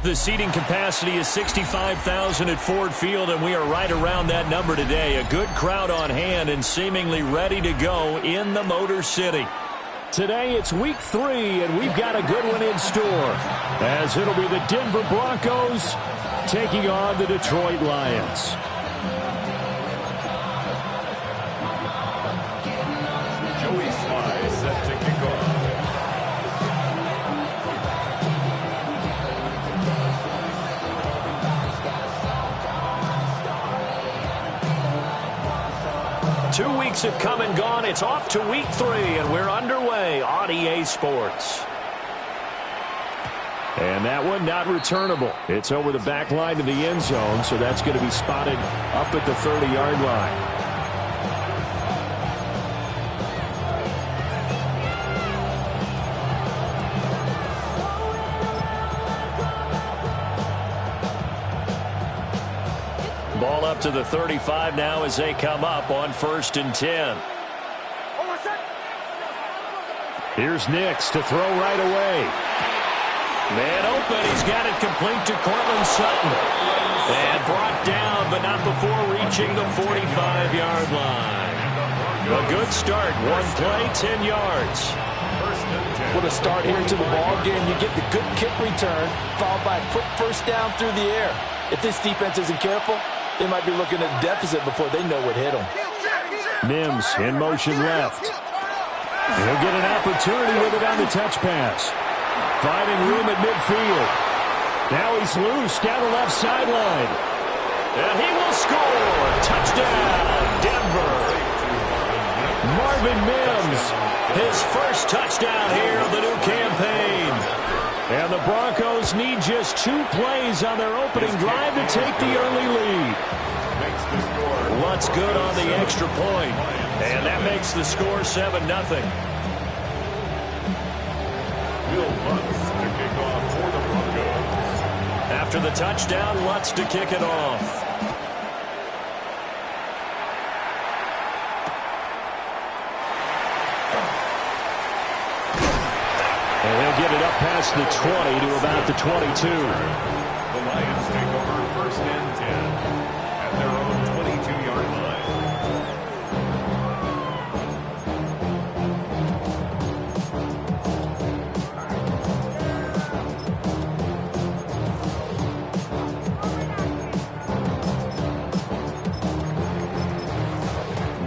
The seating capacity is 65,000 at Ford Field, and we are right around that number today. A good crowd on hand and seemingly ready to go in the Motor City. Today it's week 3, and we've got a good one in store, as it'll be the Denver Broncos taking on the Detroit Lions. Joey Sly set to kick off. Two weeks have come and gone. It's off to week 3, and we're underway on EA Sports. And that one not returnable. It's over the back line to the end zone, so that's going to be spotted up at the 30-yard line. Ball up to the 35 now as they come up on 1st and 10. Here's Nix to throw right away. Man open. He's got it complete to Cortland Sutton. And brought down, but not before reaching the 45-yard line. A good start. One play, 10 yards. What a start here to the ball game. You get the good kick return, followed by a quick first down through the air. If this defense isn't careful, they might be looking at a deficit before they know what hit them. Mims in motion left. He'll get an opportunity with it on the touch pass. Finding room at midfield. Now he's loose down the left sideline. And he will score. Touchdown, Denver. Marvin Mims, his first touchdown here of the new campaign. And the Broncos need just 2 plays on their opening drive to take the early lead. Lutz good on the extra point. And that makes the score 7-0. Will Lutz to kick off for the Broncos. After the touchdown, Lutz to kick it off. And he'll get it up past the 20 to about the 22. The Lions take over 1st and 10 at their own 22-yard line.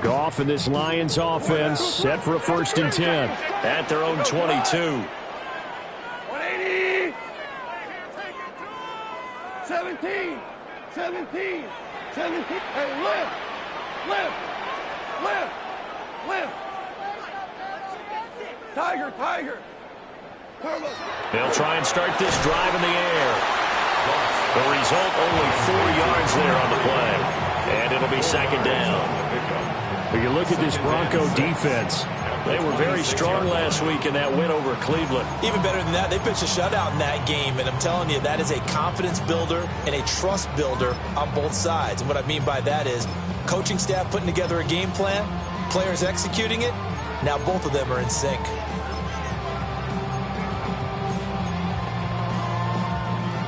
Goff and this Lions offense set for a 1st and 10 at their own 22. 17, 17, 17. Hey, lift. Tiger. They'll try and start this drive in the air. The result, only 4 yards there on the play. And it'll be 2nd down. But you look at this Bronco defense. They were very strong last week in that win over Cleveland. Even better than that, they pitched a shutout in that game, and I'm telling you, that is a confidence builder and a trust builder on both sides. And what I mean by that is coaching staff putting together a game plan, players executing it. Now both of them are in sync.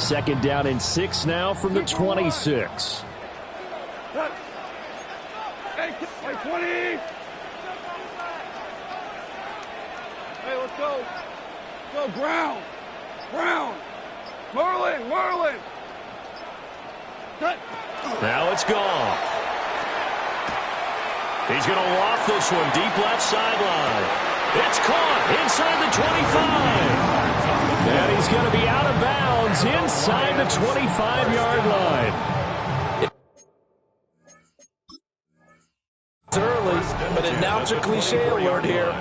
Second down and 6 now from the 26. Hey, 20. Hey, let's go. Go, Brown. Merlin. Cut. Now it's gone. He's going to loft this one deep left sideline. It's caught inside the 25. And he's going to be out of bounds inside the 25-yard line. It's early, but announcer cliche alert here.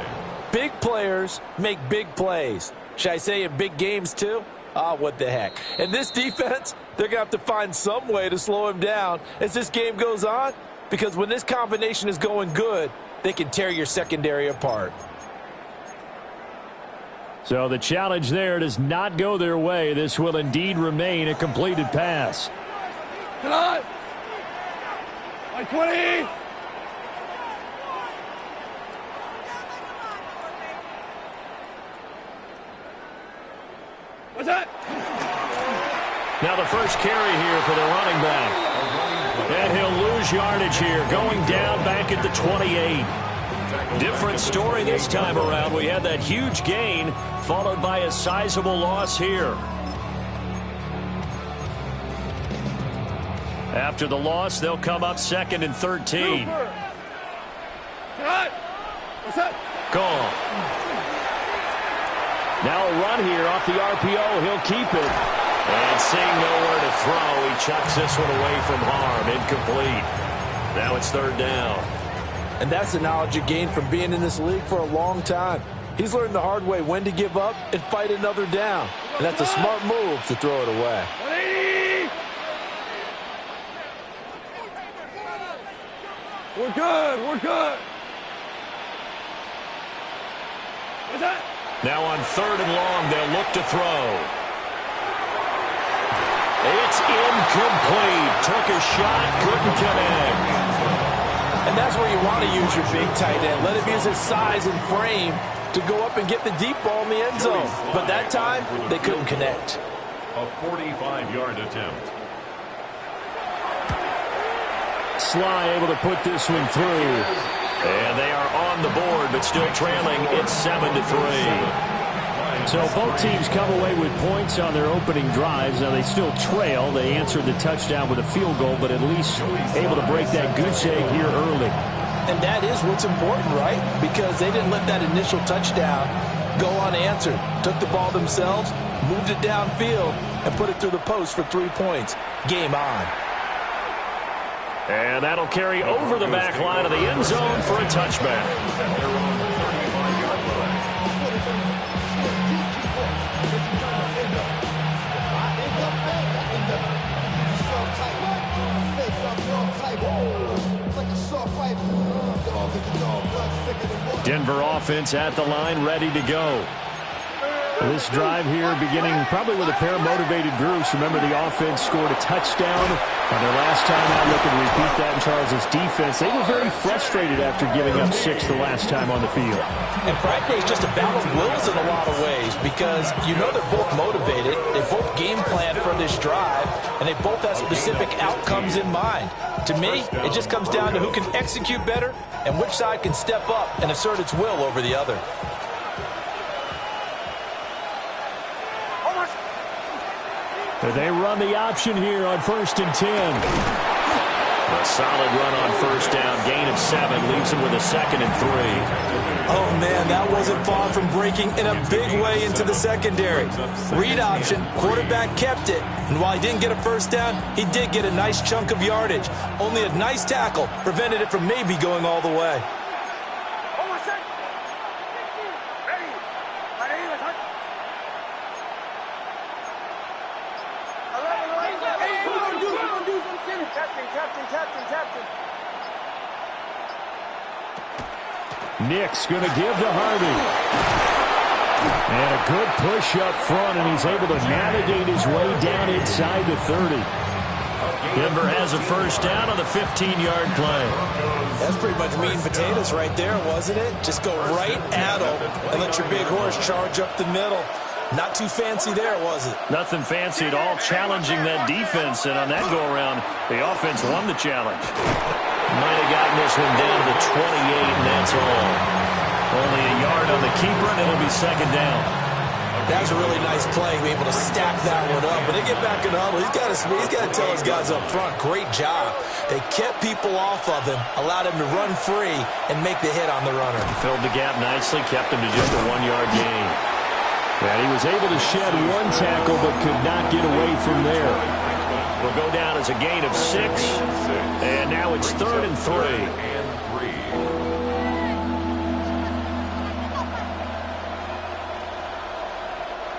Big players make big plays. Should I say in big games too? What the heck. And this defense, they're going to have to find some way to slow him down as this game goes on, because when this combination is going good, they can tear your secondary apart. So the challenge there does not go their way. This will indeed remain a completed pass. Come on. 20. What's that? Now the first carry here for the running back. And he'll lose yardage here, going down back at the 28. Different story this time around. We had that huge gain followed by a sizable loss here. After the loss, they'll come up 2nd and 13. What's that? Gone. Now a run here off the RPO. He'll keep it. And seeing nowhere to throw, he chucks this one away from harm. Incomplete. Now it's 3rd down. And that's the knowledge you gain from being in this league for a long time. He's learned the hard way when to give up and fight another down. And that's a smart move to throw it away. 180! We're good. We're good. What's that? Now on 3rd and long, they'll look to throw. It's incomplete. Took a shot, couldn't connect. And that's where you want to use your big tight end. Let him use his size and frame to go up and get the deep ball in the end zone. But that time, they couldn't connect. A 45-yard attempt. Sly able to put this one through. And they are on the board, but still trailing. It's 7-3. So both teams come away with points on their opening drives. Now they still trail. They answered the touchdown with a field goal, but at least able to break that goose egg here early. And that is what's important, right? Because they didn't let that initial touchdown go unanswered. Took the ball themselves, moved it downfield, and put it through the post for 3 points. Game on. And that'll carry over the back line of the end zone for a touchback. Denver offense at the line, ready to go. This drive here beginning probably with a pair of motivated groups. Remember, the offense scored a touchdown on their last time out. Looking to repeat that in Charles' defense. They were very frustrated after giving up 6 the last time on the field. And frankly, it's just a battle of wills in a lot of ways because you know they're both motivated. They both game plan for this drive, and they both have specific outcomes in mind. To me, it just comes down to who can execute better and which side can step up and assert its will over the other. They run the option here on 1st and 10. A solid run on 1st down. Gain of 7 leaves him with a 2nd and 3. Oh, man, that wasn't far from breaking in a big way into the secondary. Read option, quarterback kept it. And while he didn't get a 1st down, he did get a nice chunk of yardage. Only a nice tackle prevented it from maybe going all the way. Nick's going to give to Harvey. And a good push up front, and he's able to navigate his way down inside the 30. Denver has a 1st down on the 15-yard play. That's pretty much meat and potatoes right there, wasn't it? Just go right at him and let your big horse charge up the middle. Not too fancy there, was it? Nothing fancy at all, challenging that defense. And on that go-around, the offense won the challenge. Might have gotten this one down to the 28, and that's all. Only a yard on the keeper, and it'll be 2nd down. That was a really nice play, be able to stack that one up. But they get back in the huddle. He's got to tell his guys up front, great job. They kept people off of him, allowed him to run free, and make the hit on the runner. Filled the gap nicely, kept him to just a 1-yard gain. And he was able to shed 1 tackle, but could not get away from there. Will go down as a gain of 6, and now it's 3rd and 3.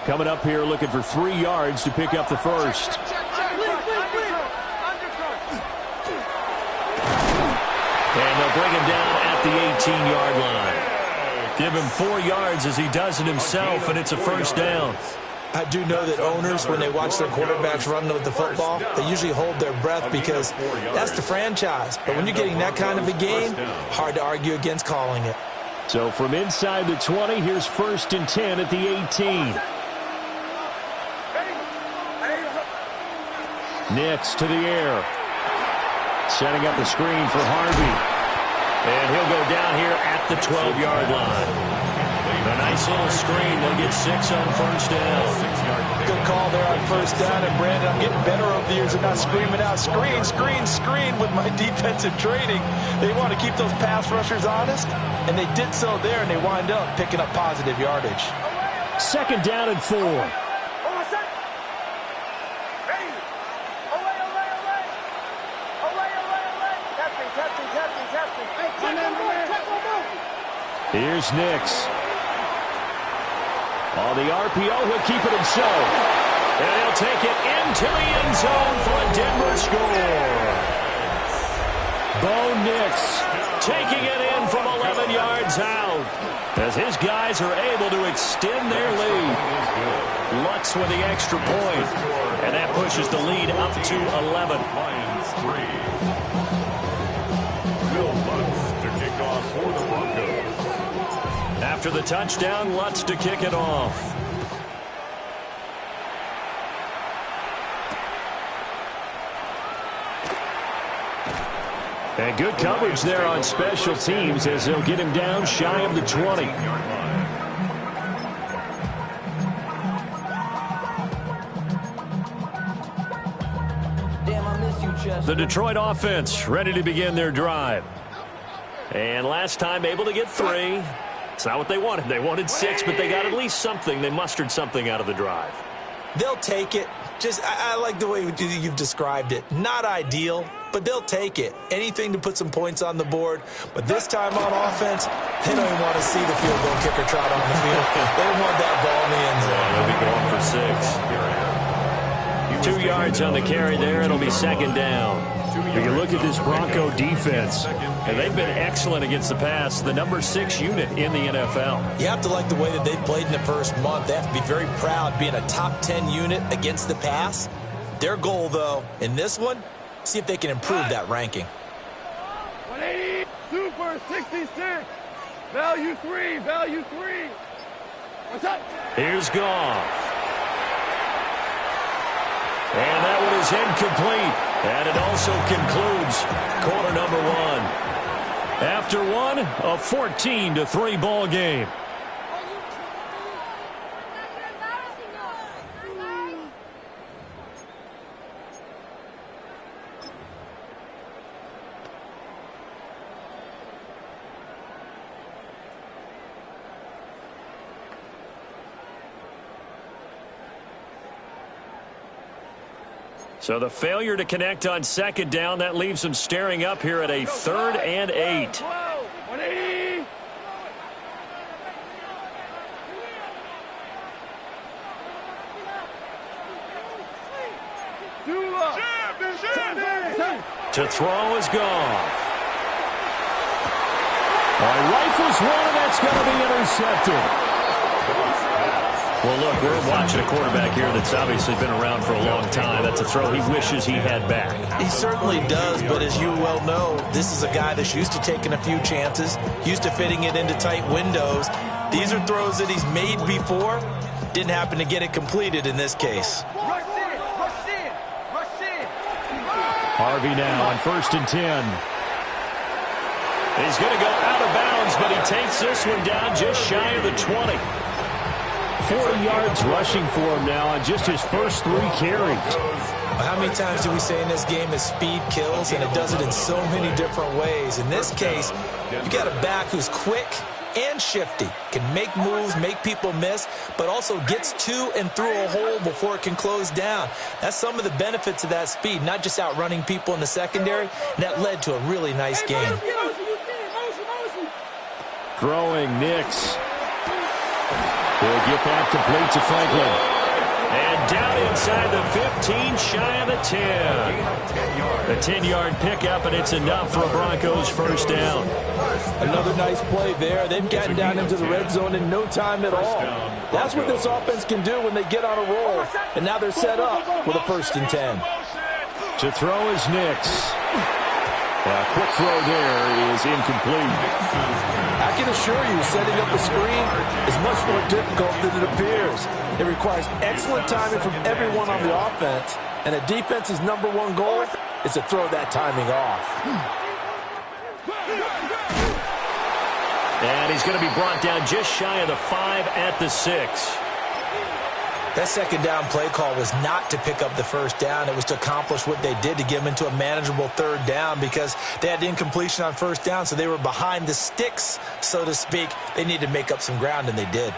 Coming up here looking for 3 yards to pick up the 1st. And they'll bring him down at the 18-yard line. Give him 4 yards as he does it himself, and it's a 1st down. I do know that owners, when they watch their quarterbacks run with the football, they usually hold their breath because that's the franchise. But when you're getting that kind of a game, hard to argue against calling it. So from inside the 20, here's 1st and 10 at the 18. Nix to the air. Setting up the screen for Harvey. And he'll go down here at the 12-yard line. A nice little screen. They'll get 6 on first down. Good call there on first down. And, Brandon, I'm getting better over the years and not screaming out, screen, screen, screen with my defensive training. They want to keep those pass rushers honest, and they did so there, and they wind up picking up positive yardage. Second down and 4. Here's Nix. On the RPO, he'll keep it himself. And he'll take it into the end zone for a Denver score. Bo Nix taking it in from 11 yards out as his guys are able to extend their lead. Lutz with the extra point, and that pushes the lead up to 11. Lions 3. Will Lutz to kick off for the Broncos. After the touchdown, Lutz to kick it off. And good coverage there on special teams as they'll get him down shy of the 20. Damn, I miss you, Chester. The Detroit offense ready to begin their drive. And last time able to get 3. It's not what they wanted. They wanted 6, but they got at least something. They mustered something out of the drive. They'll take it. I like the way you've described it. Not ideal, but they'll take it. Anything to put some points on the board. But this time on offense, they don't even want to see the field goal kicker trot on the field. They want that ball in the end zone. They'll be going for 6. 2 yards on the carry there. It'll be second down. You can look at this Bronco defense, and they've been excellent against the pass, the number 6 unit in the NFL. You have to like the way that they've played in the first month. They have to be very proud being a top 10 unit against the pass. Their goal, though, in this one, see if they can improve that ranking. 180, Super 66, value 3, value 3. What's up? Here's Goff. And that one is incomplete. And it also concludes quarter number 1. After one, a 14-3 ball game. So the failure to connect on second down, that leaves them staring up here at a 3rd and 8. 180. To throw is Goff. Rifles one, and that's going to be intercepted. Well, look, we're watching a quarterback here that's obviously been around for a long time. That's a throw he wishes he had back. He certainly does, but as you well know, this is a guy that's used to taking a few chances, used to fitting it into tight windows. These are throws that he's made before. Didn't happen to get it completed in this case. Harvey now on 1st and 10. He's going to go out of bounds, but he takes this one down just shy of the 20. 40 yards rushing for him now on just his first 3 carries. How many times do we say in this game that speed kills, and it does it in so many different ways? In this case, you got a back who's quick and shifty, can make moves, make people miss, but also gets to and through a hole before it can close down. That's some of the benefits of that speed, not just outrunning people in the secondary, and that led to a really nice game. Throwing Nix. He'll get that complete to Franklin. And down inside the 15, shy of the 10. A 10-yard pickup, and it's enough for a Broncos first down. Another nice play there. They've gotten down into the red zone in no time at all. That's what this offense can do when they get on a roll. And now they're set up with a 1st and 10. To throw is Nix. Quick throw there is incomplete. I can assure you, setting up a screen is much more difficult than it appears. It requires excellent timing from everyone on the offense, and a defense's #1 goal is to throw that timing off. And he's going to be brought down just shy of the 5 at the 6. That second down play call was not to pick up the first down. It was to accomplish what they did, to get them into a manageable third down, because they had incompletion on first down, so they were behind the sticks, so to speak. They needed to make up some ground, and they did.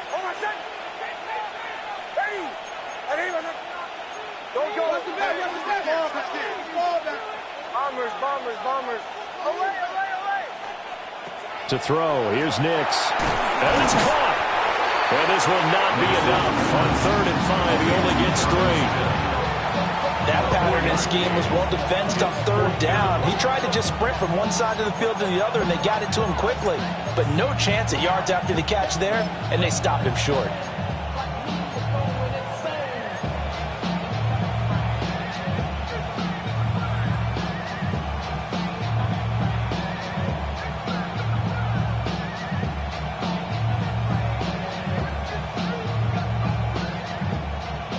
Bombers. Away. To throw, here's Nix. And it's caught. And this will not be enough. On 3rd and 5, he only gets 3. That pattern and scheme was well defensed on third down. He tried to just sprint from one side of the field to the other, and they got it to him quickly. But no chance at yards after the catch there, and they stopped him short.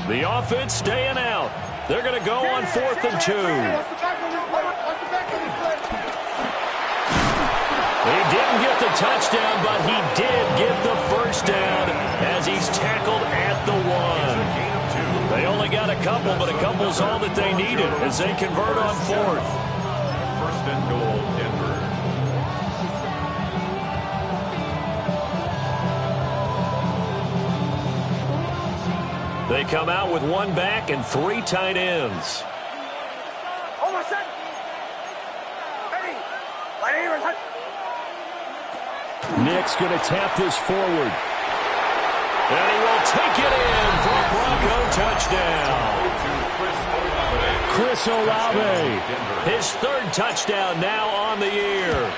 The offense staying out. They're going to go on 4th and 2. He didn't get the touchdown, but he did get the first down as he's tackled at the 1. They only got a couple, but a couple's all that they needed as they convert on 4th. 1st and goal, Denver. They come out with 1 back and 3 tight ends. Nick's going to tap this forward. And he will take it in for a Bronco touchdown. Chris Olave, his 3rd touchdown now on the year.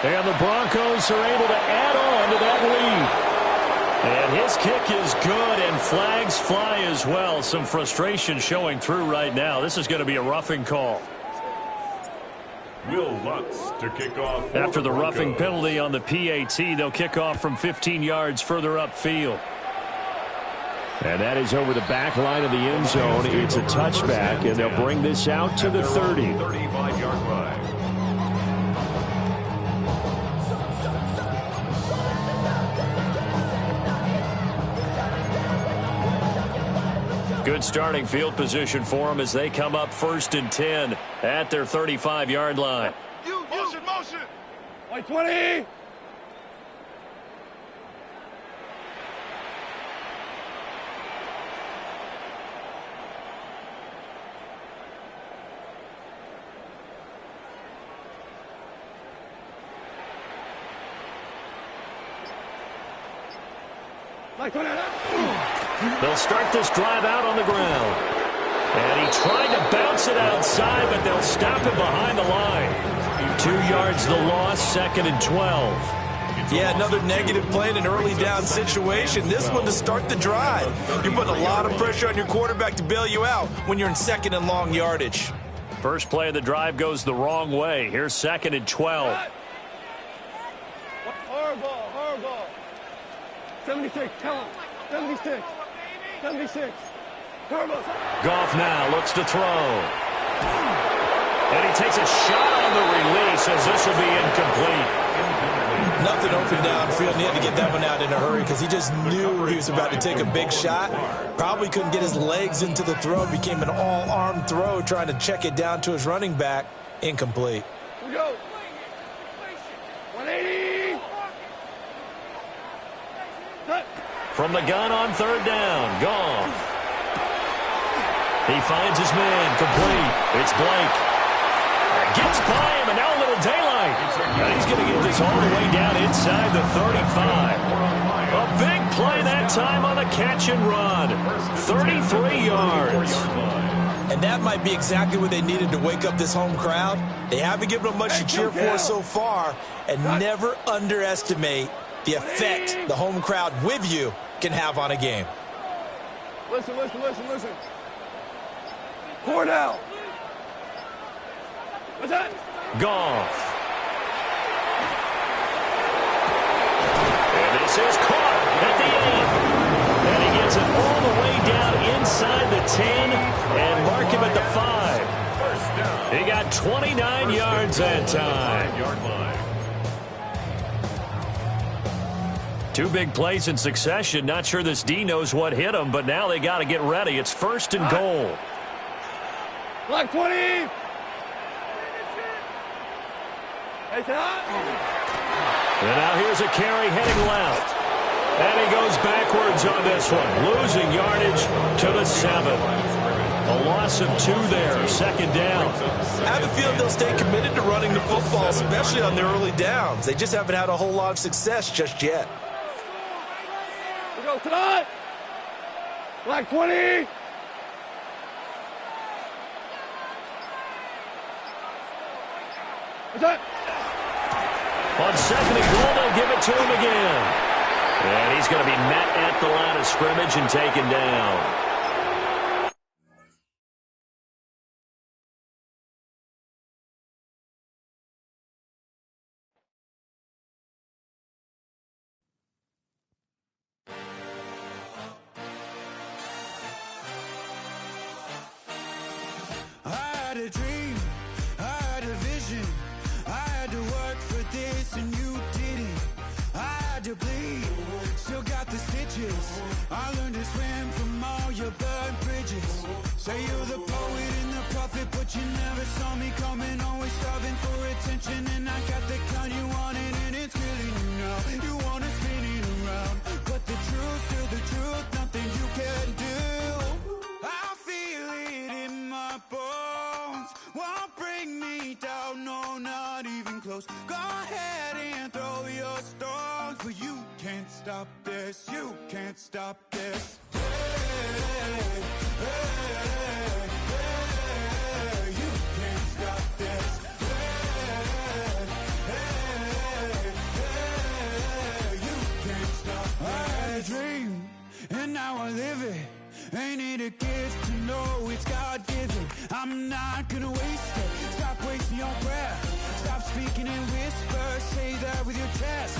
And the Broncos are able to add on to that lead. And his kick is good, and flags fly as well. Some frustration showing through right now. This is going to be a roughing call. Will Lutz to kick off. After the roughing penalty on the PAT, they'll kick off from 15 yards further upfield. And that is over the back line of the end zone. It's a touchback, and they'll bring this out to the 30. 35-yard line. Good starting field position for them as they come up 1st and 10 at their 35-yard line. Motion. White 20. They'll start this drive out on the ground. And he tried to bounce it outside, but they'll stop him behind the line. 2 yards the loss, 2nd and 12. Yeah, another negative play in an early down situation. This one to start the drive. You're putting a lot of pressure on your quarterback to bail you out when you're in 2nd and long yardage. First play of the drive goes the wrong way. Here's 2nd and 12. Horrible. 76, tell him. 76. Goff now looks to throw. And he takes a shot on the release as this will be incomplete. Nothing open downfield, and he had to get that one out in a hurry because he just knew he was about to take a big shot. Probably couldn't get his legs into the throw. Became an all-arm throw, trying to check it down to his running back. Incomplete. Here we go. 180. From the gun on 3rd down, Goff. He finds his man, complete. It's Blake. Gets by him, and now a little daylight. And he's going to get this all the way down inside the 35. A big play that time on a catch and run. 33 yards. And that might be exactly what they needed to wake up this home crowd. They haven't given them much to cheer for so far, and never underestimate the effect the home crowd with you can have on a game. Listen. Cornell. What's that? Goff. And this is caught at the 8. And he gets it all the way down inside the 10 and mark him at the 5. He got 29 yards that time. Two big plays in succession. Not sure this D knows what hit him, but now they got to get ready. It's 1st and goal. Black 20. Hey, And now here's a carry heading left. And he goes backwards on this one, losing yardage to the 7. A loss of 2 there, 2nd down. I have a feeling they'll stay committed to running the football, especially on their early downs. They just haven't had a whole lot of success just yet. We go tonight. Black 20. What's that? On 2nd and goal, they'll give it to him again. And he's going to be met at the line of scrimmage and taken down. I had a dream, I had a vision, I had to work for this and you didn't. I had to bleed, still got the stitches. I learned to swim from all your burned bridges. Say you're the poet and the prophet, but you never saw me coming. Always starving for attention, and I got the kind you wanted, and it's killing you now. You wanna spin it around, but the truth's still the truth, nothing you can do. I feel it in my bones, won't bring me down, no, not even close. Go ahead and throw your stones, but you can't stop this, you can't stop this. Hey, hey, hey, you can't stop this. Hey, hey, you can't stop this. I had a dream, and now I live it. Ain't it a gift to know it's God-given? I'm not gonna waste it. Stop wasting your breath. Stop speaking in whispers. Say that with your chest.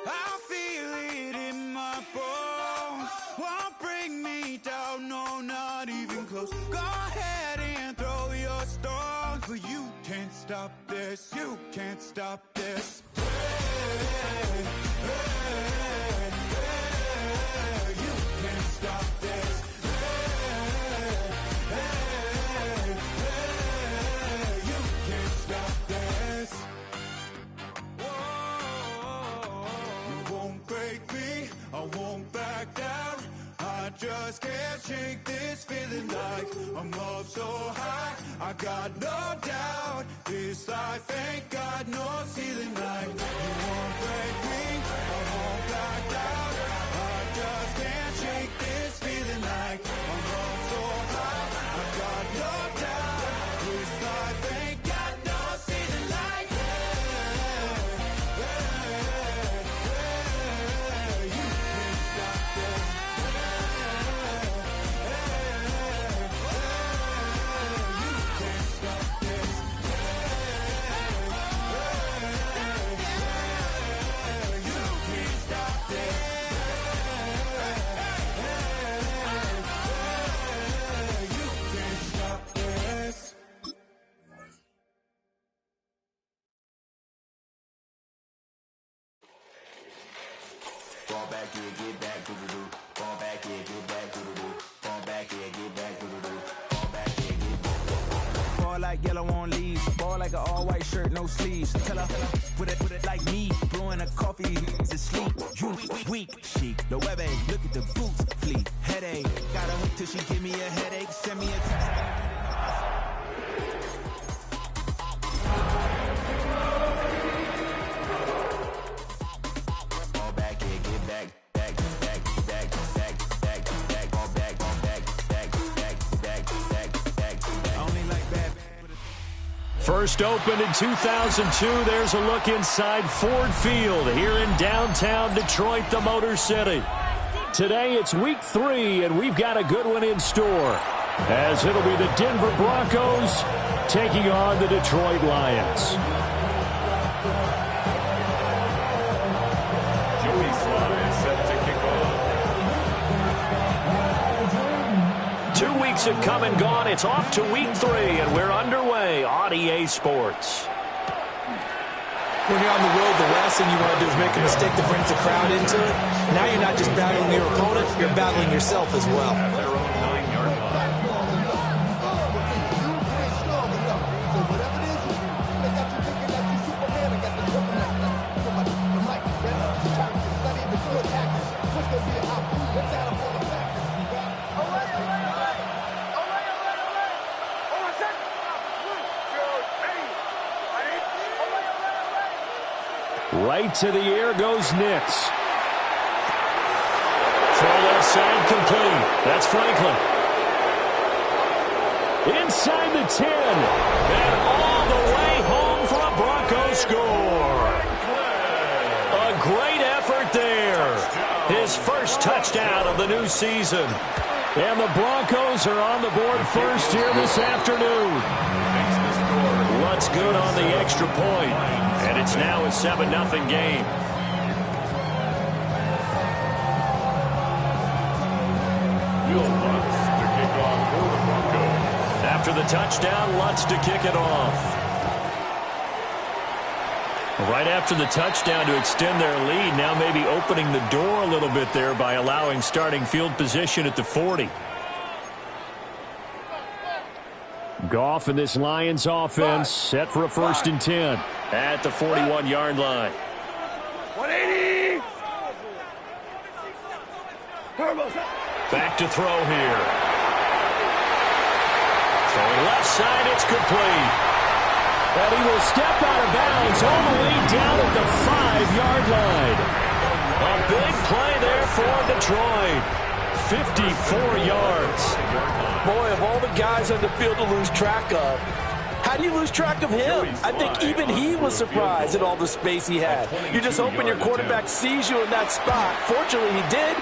I feel it in my bones. Won't bring me down, no, not even close. Go ahead and throw your stones, but you can't stop this. You can't stop this. Hey, hey, hey, you can't stop this. Hey, hey, hey, you can't stop this. Whoa, you won't break me, I won't back down. I just can't shake this feeling like I'm up so high. I got no doubt this life ain't got no ceiling like. You won't break me, I won't back down. I just can't shake this feeling like I'm up so high. I got no doubt this life ain't got no ceiling like. Hey, you can't stop this. You can't stop this. You can't stop this. You can't stop this. Fall back here, get back, doo-doo-doo. Fall back here, get back, doo-doo-doo. Fall back here, get back, doo-doo-doo. Fall back here, get back. Ball like yellow on leaves. Ball like an all-white shirt, no sleeves. Tell her, put it like me. Blowing a coffee to sleep. You weak, chic. The web ain't look at the boots, fleet. Headache. Got a hook till she give me a headache. Send me a text. Fall back here, get back, back, back, back, back, back, back. Fall back, back, back, back, back, back, back. I only like bad. First opened in 2002. There's a look inside Ford Field here in downtown Detroit, the Motor City. Today it's week 3, and we've got a good one in store. as it'll be the Denver Broncos taking on the Detroit Lions. Joey Slye set to kick off. 2 weeks have come and gone. It's off to week 3, and we're underway on EA Sports. When you're on the road, the last thing you want to do is make a mistake that brings the crowd into it. Now you're not just battling your opponent, you're battling yourself as well. At their own 9-yard line. Right to the air goes Nix. Throw left side complete. That's Franklin. Inside the 10. And all the way home for a Broncos score. A great effort there. His first touchdown of the new season. And the Broncos are on the board first here this afternoon. Lutz good on the extra point. And it's now a 7-0 game. Will Lutz to kick off for the Broncos. After the touchdown, Lutz to kick it off. Right after the touchdown to extend their lead, now maybe opening the door a little bit there by allowing starting field position at the 40. Goff and this Lions offense set for a 1st and 10 at the 41-yard line. 180. Back to throw here. Throwing left side, it's complete. And he will step out of bounds all the way down at the 5-yard line. A big play there for Detroit. 54 yards. Boy, of all the guys on the field to lose track of, how do you lose track of him? I think even he was surprised at all the space he had. You're just hoping your quarterback sees you in that spot. Fortunately, he did,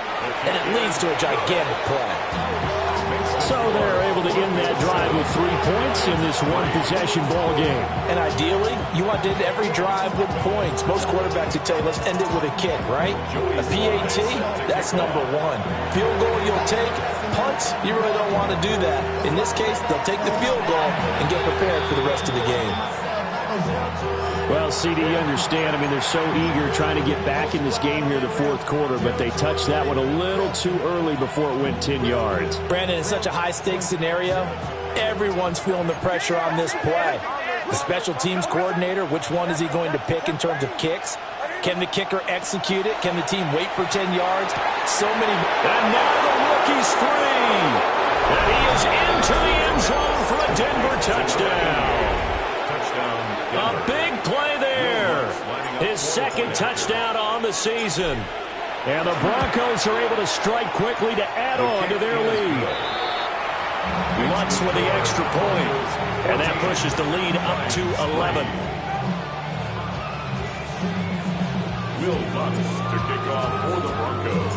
and it leads to a gigantic play. So they're able to end that drive with 3 points in this one-possession ball game. And ideally, you want to end every drive with points. Most quarterbacks would tell you, let's end it with a kick, right? A PAT, that's number 1. Field goal you'll take. Punts, you really don't want to do that. In this case, they'll take the field goal and get prepared for the rest of the game. Well, CD, you understand. I mean, they're so eager trying to get back in this game here the 4th quarter, but they touched that one a little too early before it went 10 yards. Brandon, in such a high-stakes scenario, everyone's feeling the pressure on this play. The special teams coordinator, which one is he going to pick in terms of kicks? Can the kicker execute it? Can the team wait for 10 yards? So many. And now the rookie's free. And he is into the end zone for a Denver touchdown. A big play there. His 2nd touchdown on the season. And the Broncos are able to strike quickly to add on to their lead. Lutz with the extra point. And that pushes the lead up to 11. Will Lutz to kick off for the Broncos.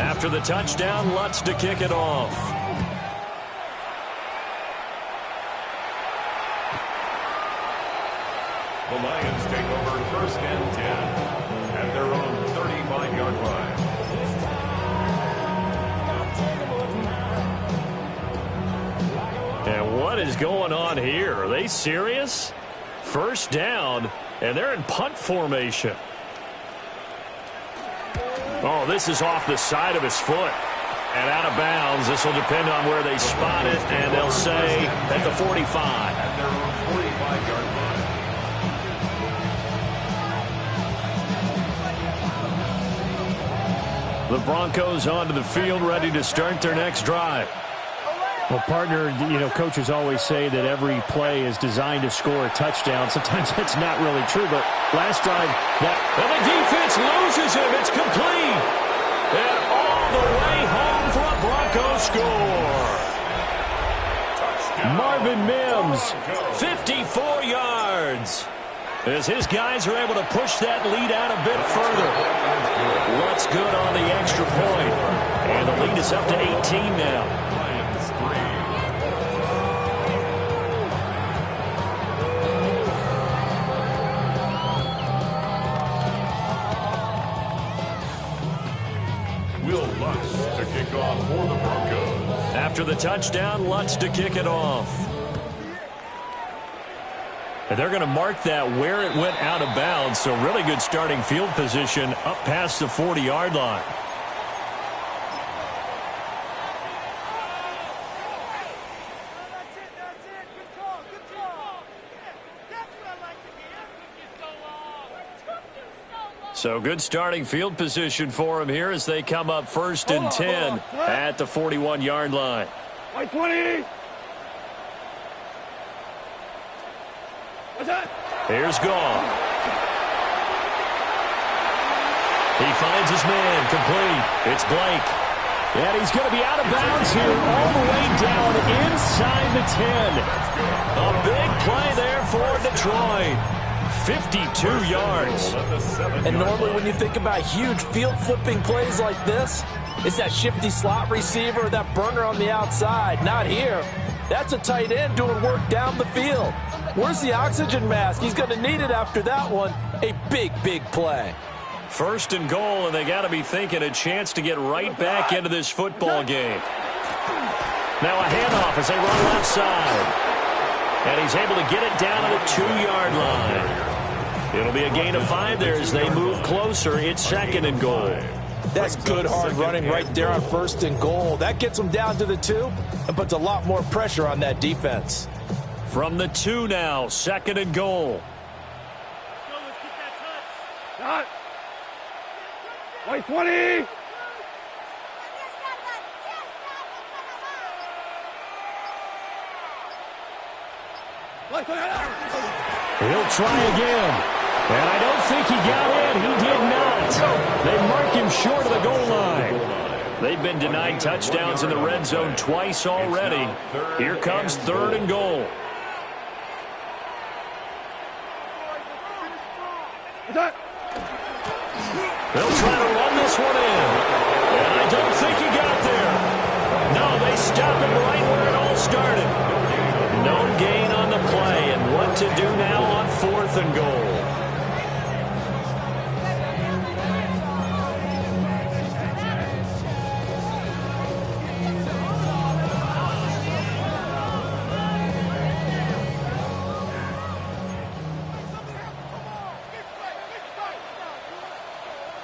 After the touchdown, Lutz to kick it off. The Lions take over 1st and 10 at their own 35-yard line. And what is going on here? Are they serious? 1st down, and they're in punt formation. Oh, this is off the side of his foot and out of bounds. This will depend on where they spot it, and they'll say at the 45. At their own 45-yard line. The Broncos onto the field, ready to start their next drive. Well, partner, you know, coaches always say that every play is designed to score a touchdown. Sometimes that's not really true, but last drive, and the defense loses him. It's complete. And all the way home for a Broncos score. Marvin Mims, 54 yards. As his guys are able to push that lead out a bit further. Lutz good on the extra point. And the lead is up to 18 now. kickoff for the Broncos. After the touchdown, Lutz to kick it off. And they're going to mark that where it went out of bounds, so really good starting field position up past the 40-yard line. So good starting field position for him here as they come up 1st and 10 at the 41-yard line. White 20. What's that? Here's Goff. He finds his man, complete. It's Blake. And he's going to be out of bounds here all the way down inside the 10. A big play there for Detroit. 52 yards. And normally when you think about huge field-flipping plays like this, it's that shifty slot receiver, that burner on the outside. Not here. That's a tight end doing work down the field. Where's the oxygen mask? He's going to need it after that one. A big, big play. 1st and goal, and they got to be thinking a chance to get right back into this football game. Now a handoff as they run left side. And he's able to get it down to the 2-yard line. It'll be a gain of 5 there as they move closer. It's 2nd and goal. That's good hard running right there on 1st and goal. That gets them down to the 2 and puts a lot more pressure on that defense. From the 2 now, 2nd and goal. Let's get that touch. White 20. He'll try again. And I don't think he got in. He did not. They mark him short of the goal line. They've been denied touchdowns in the red zone twice already. Here comes 3rd and goal. They'll try to run this one in. And I don't think he got there. No, they stop him right where it all started. No gain on the play. And what to do now on 4th and goal.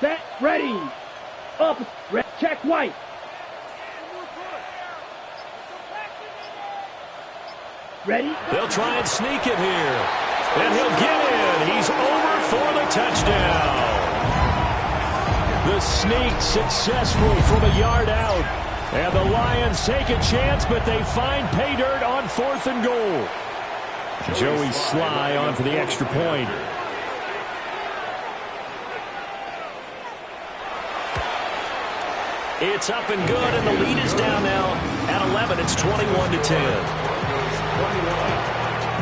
Set, ready. Up, check White. Ready? They'll try and sneak it here. And he'll get in. He's over for the touchdown. The sneak successful from a yard out. And the Lions take a chance, but they find pay dirt on 4th and goal. Joey Sly on for the extra point. It's up and good, and the lead is down now at 11. It's 21-10.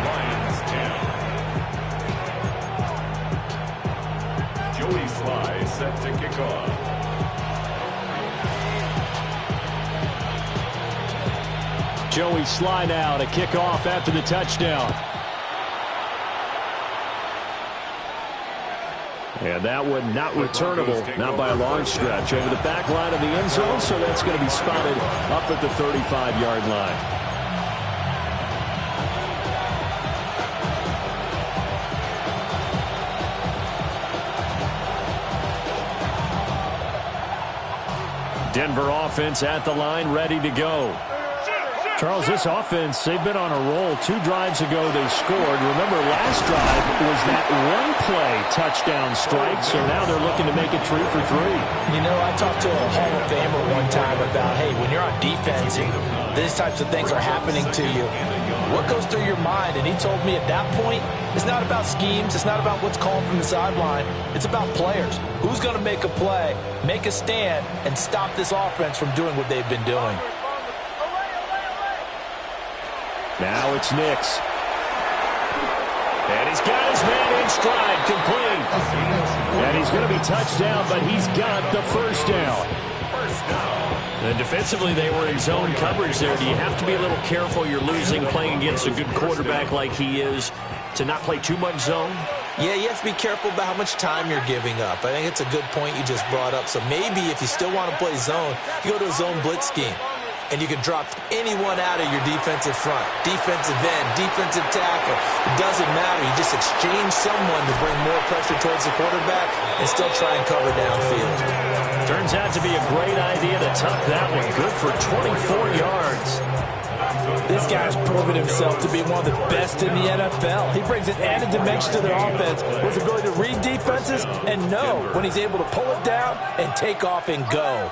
Lions 10. Joey Sly set to kick off. Joey Sly now to kick off after the touchdown. And that one not returnable, not by a long stretch, over the back line of the end zone, so that's going to be spotted up at the 35-yard line. Denver offense at the line, ready to go. Charles, this offense, they've been on a roll. 2 drives ago they scored. Remember, last drive was that one-play touchdown strike, so now they're looking to make it 3 for 3. You know, I talked to a Hall of Famer one time about, hey, when you're on defense and these types of things are happening to you, what goes through your mind? And he told me at that point, it's not about schemes. It's not about what's called from the sideline. It's about players. Who's going to make a play, make a stand, and stop this offense from doing what they've been doing? Now it's Nix. And he's got his man in stride, complete. And he's going to be touched down, but he's got the first down. And defensively, they were in zone coverage there. Do you have to be a little careful? You're losing playing against a good quarterback like he is to not play too much zone? Yeah, you have to be careful about how much time you're giving up. I think it's a good point you just brought up. So maybe if you still want to play zone, you go to a zone blitz scheme. And you can drop anyone out of your defensive front. Defensive end, defensive tackle. It doesn't matter. You just exchange someone to bring more pressure towards the quarterback and still try and cover downfield. Turns out to be a great idea to tuck that one. Good for 24 yards. This guy's proven himself to be one of the best in the NFL. He brings an added dimension to their offense with his ability to read defenses and know when he's able to pull it down and take off and go.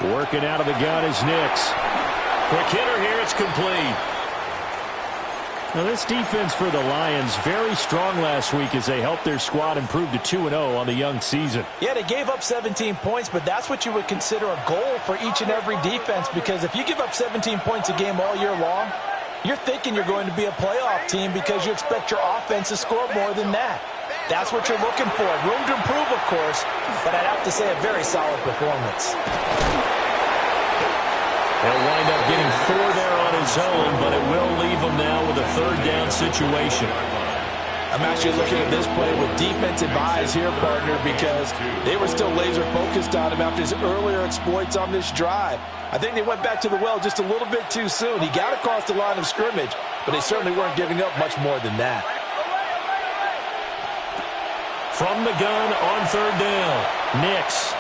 Working out of the gun is Nix. Quick hitter here, it's complete. Now this defense for the Lions, very strong last week as they helped their squad improve to 2-0 on the young season. Yeah, they gave up 17 points, but that's what you would consider a goal for each and every defense, because if you give up 17 points a game all year long, you're thinking you're going to be a playoff team because you expect your offense to score more than that. That's what you're looking for. Room to improve, of course, but I'd have to say a very solid performance. He'll wind up getting 4 there on his own, but it will leave him now with a third down situation. I'm actually looking at this play with defensive eyes here, partner, because they were still laser focused on him after his earlier exploits on this drive. I think they went back to the well just a little bit too soon. He got across the line of scrimmage, but they certainly weren't giving up much more than that. From the gun on third down, Nix.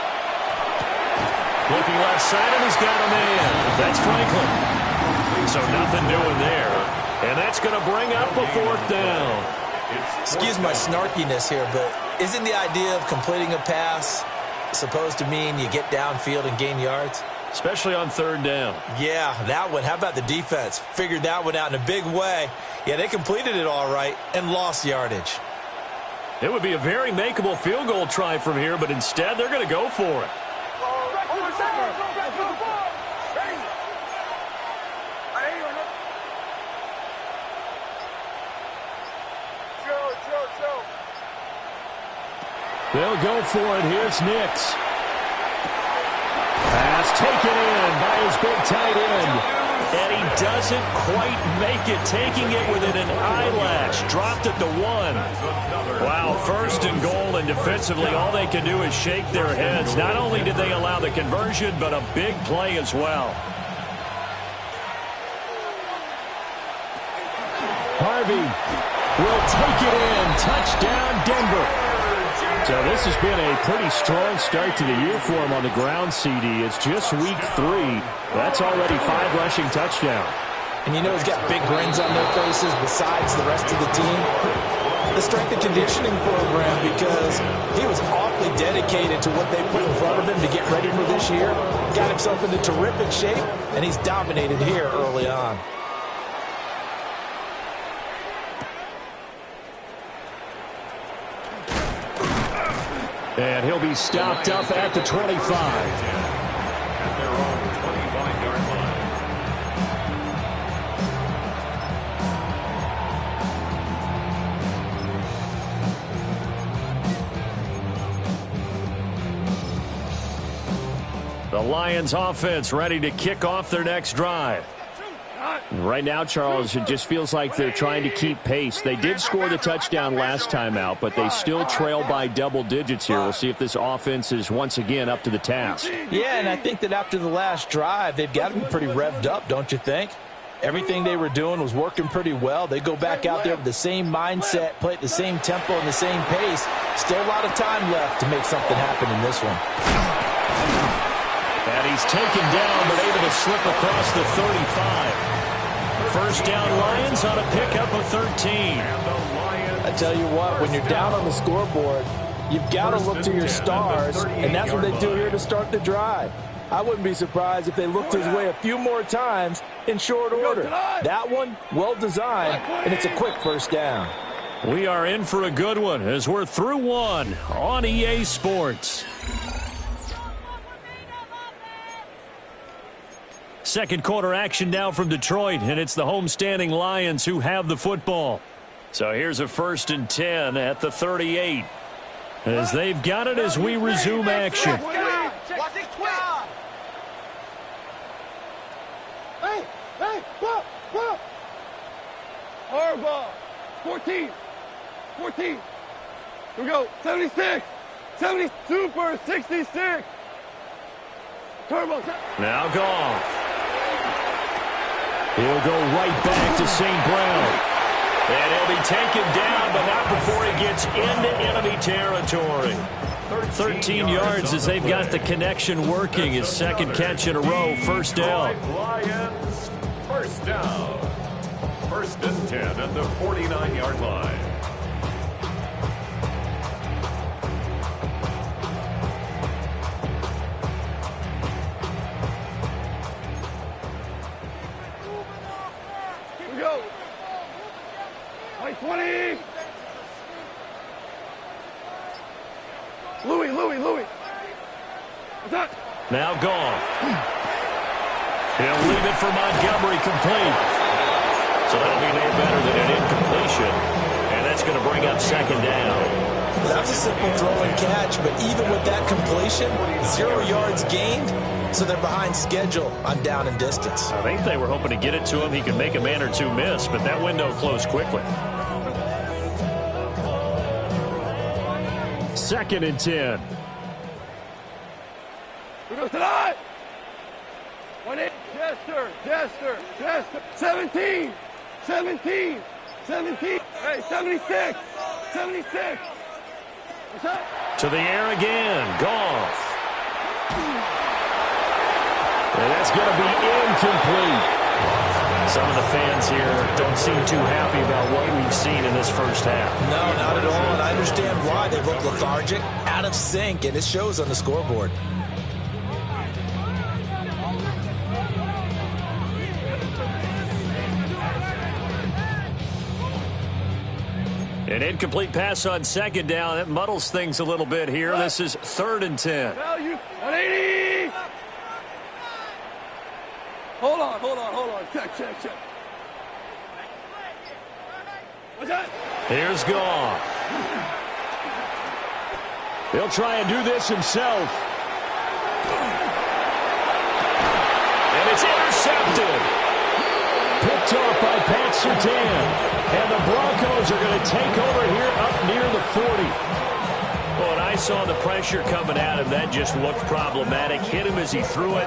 Looking left side, and he's got a man. That's Franklin. So nothing doing there. And that's going to bring up a fourth down. Excuse my snarkiness here, but isn't the idea of completing a pass supposed to mean you get downfield and gain yards? Especially on third down. Yeah, that one. How about the defense? Figured that one out in a big way. Yeah, they completed it all right and lost yardage. It would be a very makeable field goal try from here, but instead they're going to go for it. They'll go for it. Here's Nix. Pass taken in by his big tight end. And he doesn't quite make it, taking it within an eyelash. Dropped at the 1. Wow, first and goal, and defensively all they can do is shake their heads. Not only did they allow the conversion, but a big play as well. Harvey will take it in. Touchdown, Denver. So this has been a pretty strong start to the year for him on the ground, CD. It's just week 3. That's already 5 rushing touchdowns. And you know he's got big grins on their faces besides the rest of the team. The strength and conditioning program, because he was awfully dedicated to what they put in front of him to get ready for this year. Got himself into terrific shape, and he's dominated here early on. And he'll be stopped up at the 25. At their own 25-yard line. The Lions offense ready to kick off their next drive. Right now, Charles, it just feels like they're trying to keep pace. They did score the touchdown last time out, but they still trail by double digits here. We'll see if this offense is once again up to the task. Yeah, and I think that after the last drive, they've got to be pretty revved up, don't you think? Everything they were doing was working pretty well. They go back out there with the same mindset, play at the same tempo and the same pace. Still a lot of time left to make something happen in this one. And he's taken down, but able to slip across the 35. First down, Lions on a pickup of 13. I tell you what, when you're down on the scoreboard, you've got to look to your stars, and that's what they do here to start the drive. I wouldn't be surprised if they looked his way a few more times in short order. That one, well designed, and it's a quick first down. We are in for a good one as we're through one on EA Sports. Second quarter action now from Detroit, and it's the homestanding Lions who have the football. So here's a 1st and 10 at the 38. As they've got it as we resume action. Hey, ball, ball. Hard ball. 14. 14. Here we go. 76. 70. Super 66. Turbo. Now Goff. He'll go right back to St. Brown. And he'll be taken down, but not before he gets into enemy territory. 13 yards as they've got the connection working. His second catch in a row, first down. Lions, first down. First and 10 at the 49-yard line. Here we go. White 20. Louis. What's that? Now Goff. He'll leave it for Montgomery, complete. So that'll be no better than an incompletion. And that's going to bring up second down. That's a simple throw and catch, but even with that completion, 0 yards gained, so they're behind schedule on down and distance. I think they were hoping to get it to him. He could make a man or two miss, but that window closed quickly. Second and 10. We go tonight. 1-8. Jester. 17. Hey, 76. What's up? To the air again. Goff. And that's going to be incomplete. Some of the fans here don't seem too happy about what we've seen in this first half. No, not at all, and I understand why. They look lethargic, out of sync, and it shows on the scoreboard. An incomplete pass on second down. That muddles things a little bit here. This is third and 10. Value 180. Hold on. Check. What's that? Here's Goff. He'll try and do this himself. And it's intercepted. Picked off by Pat Surtain. And the Broncos are going to take over here up near the 40. Well, and I saw the pressure coming at him. That just looked problematic. Hit him as he threw it,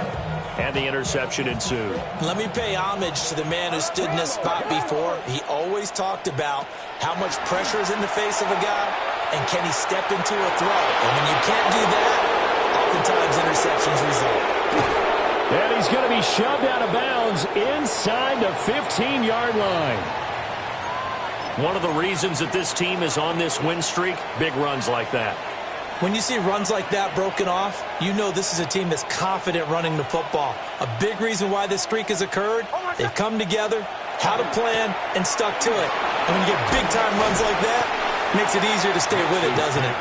and the interception ensued. Let me pay homage to the man who stood in this spot before. He always talked about how much pressure is in the face of a guy, and can he step into a throw. And when you can't do that, oftentimes interceptions result. And he's going to be shoved out of bounds inside the 15-yard line. One of the reasons that this team is on this win streak, big runs like that. When you see runs like that broken off, you know this is a team that's confident running the football. A big reason why this streak has occurred, they've come together, had a plan, and stuck to it. And when you get big-time runs like that, it makes it easier to stay with it, doesn't it?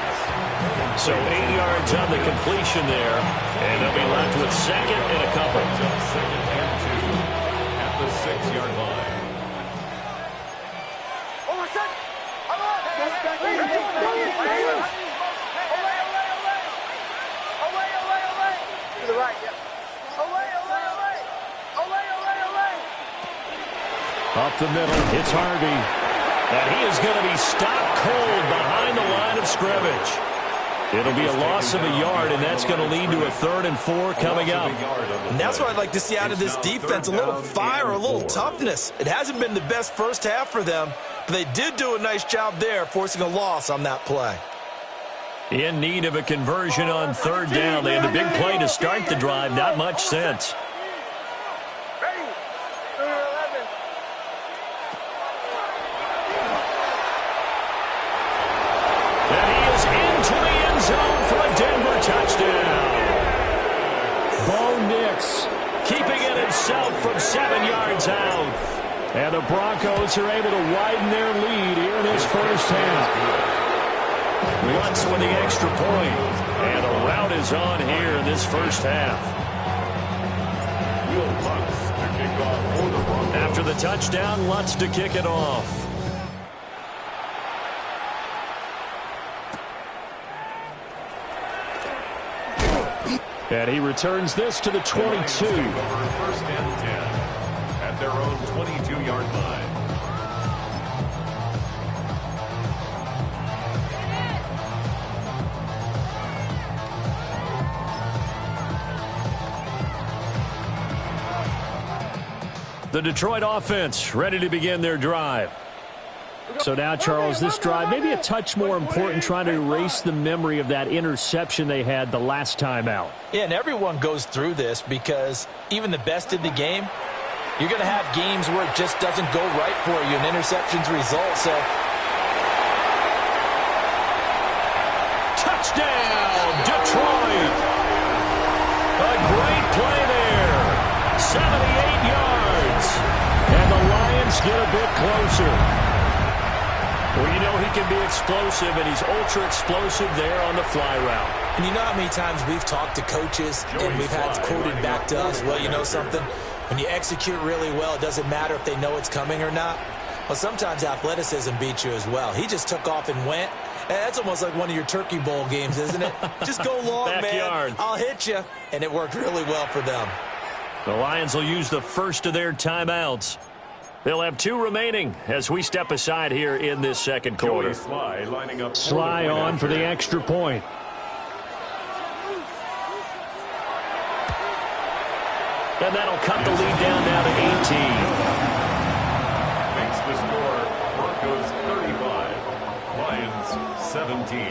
So 8 yards on the completion there, and they'll be left with second and a couple. Second and 2 at the 6-yard line. Up the middle, it's Harvey. And he is going to be stopped cold behind the line of scrimmage. It'll be a loss of a yard, and that's going to lead to a 3rd and 4 coming up. And that's what I'd like to see out of this defense, a little fire, a little toughness. It hasn't been the best first half for them, but they did do a nice job there, forcing a loss on that play. In need of a conversion on 3rd down. They had a big play to start the drive, not much sense. From 7 yards out. And the Broncos are able to widen their lead here in this first half. Lutz with the extra point. And the rout is on here in this first half. After the touchdown, Lutz to kick it off. And he returns this to the 22. First and 10 at their their own 22-yard line. The Detroit offense ready to begin their drive. So now, Charles, this drive maybe a touch more important, trying to erase the memory of that interception they had the last time out. Yeah, and everyone goes through this because even the best in the game, you're going to have games where it just doesn't go right for you, and interceptions result. So, touchdown, Detroit! A great play there. 78 yards. And the Lions get a bit closer. Well, you know he can be explosive, and he's ultra-explosive there on the fly route. And you know how many times we've talked to coaches and we've had quoted back to us, well, you know something? When you execute really well, it doesn't matter if they know it's coming or not. Well, sometimes athleticism beats you as well. He just took off and went. That's almost like one of your Turkey Bowl games, isn't it? Just go long, Backyard. man. I'll hit you. And it worked really well for them. The Lions will use the first of their timeouts. They'll have 2 remaining as we step aside here in this second quarter. Sly lining up. Sly on for the extra point. And that'll cut the lead down now to 18. Makes the score. Broncos 35. Lions 17.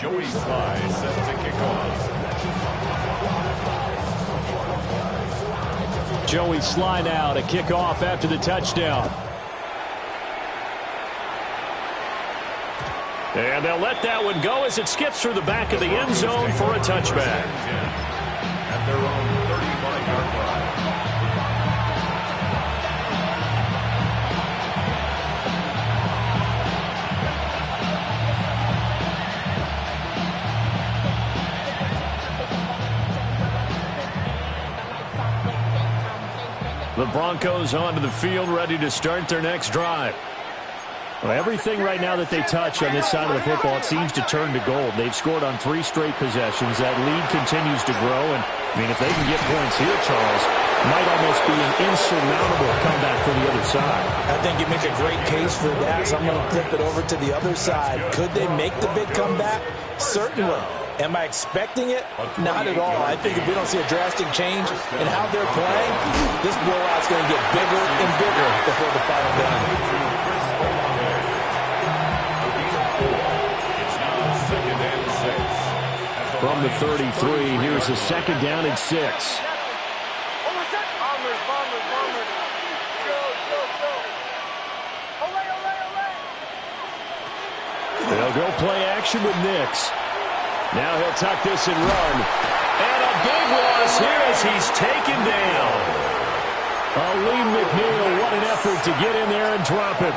Joey Sly set to kick off. Joey Sly now to kick off after the touchdown. And they'll let that one go as it skips through the back of the end zone for a touchback. At their own 35-yard line. The Broncos onto the field, ready to start their next drive. Well, everything right now that they touch on this side of the football, it seems to turn to gold. They've scored on 3 straight possessions. That lead continues to grow. And, I mean, if they can get points here, Charles, it might almost be an insurmountable comeback from the other side. I think you make a great case for that, so I'm going to flip it over to the other side. Could they make the big comeback? Certainly. Am I expecting it? Not at all. I think if we don't see a drastic change in how they're playing, this blowout's going to get bigger and bigger before the final gun. From the 33, here's a second down and 6. They'll go play action with Nix. Now he'll tuck this and run. And a big loss here as he's taken down. Aleem McNeil, what an effort to get in there and drop it.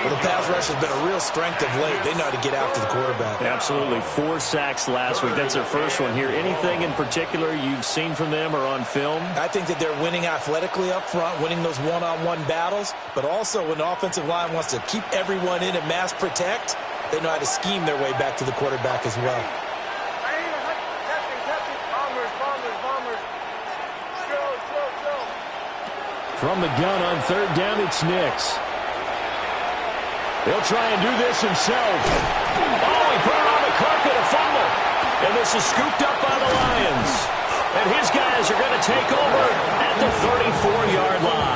Well, the pass rush has been a real strength of late. They know how to get after the quarterback. Absolutely. 4 sacks last week. That's their first one here. Anything in particular you've seen from them or on film? I think that they're winning athletically up front, winning those one-on-one battles, but also when the offensive line wants to keep everyone in and mass protect, they know how to scheme their way back to the quarterback as well. From the gun on 3rd down, it's Nix. He'll try and do this himself. Oh, he put it on the carpet, a fumble. And this is scooped up by the Lions. And his guys are going to take over at the 34-yard line.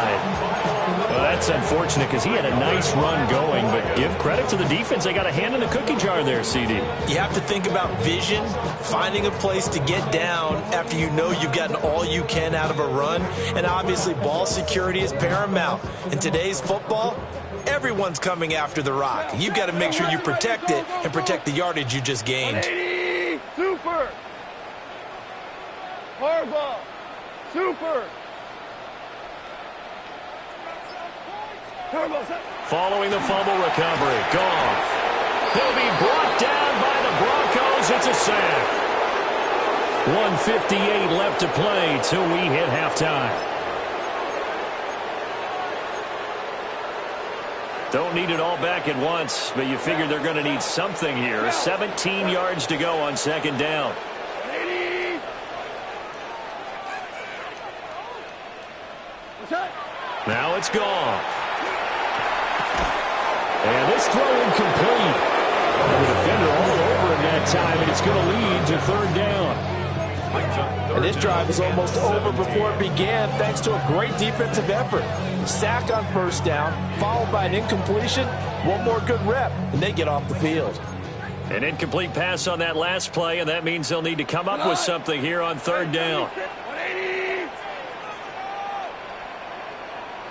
Well, that's unfortunate because he had a nice run going, but give credit to the defense. They got a hand in the cookie jar there, CD. You have to think about vision, finding a place to get down after you know you've gotten all you can out of a run. And obviously, ball security is paramount. In today's football, everyone's coming after the rock. You've got to make sure you protect it and protect the yardage you just gained. Super! Harbaugh! Super! Following the fumble recovery, Goff. He'll be brought down by the Broncos. It's a sack. 1:58 left to play till we hit halftime. Don't need it all back at once, but you figure they're going to need something here. 17 yards to go on second down. Now it's gone. And this throw incomplete. The defender all over him that time, and it's going to lead to third down. And this drive was almost over before it began thanks to a great defensive effort. Sack on first down, followed by an incompletion. One more good rep, and they get off the field. An incomplete pass on that last play, and that means they'll need to come up with something here on third down.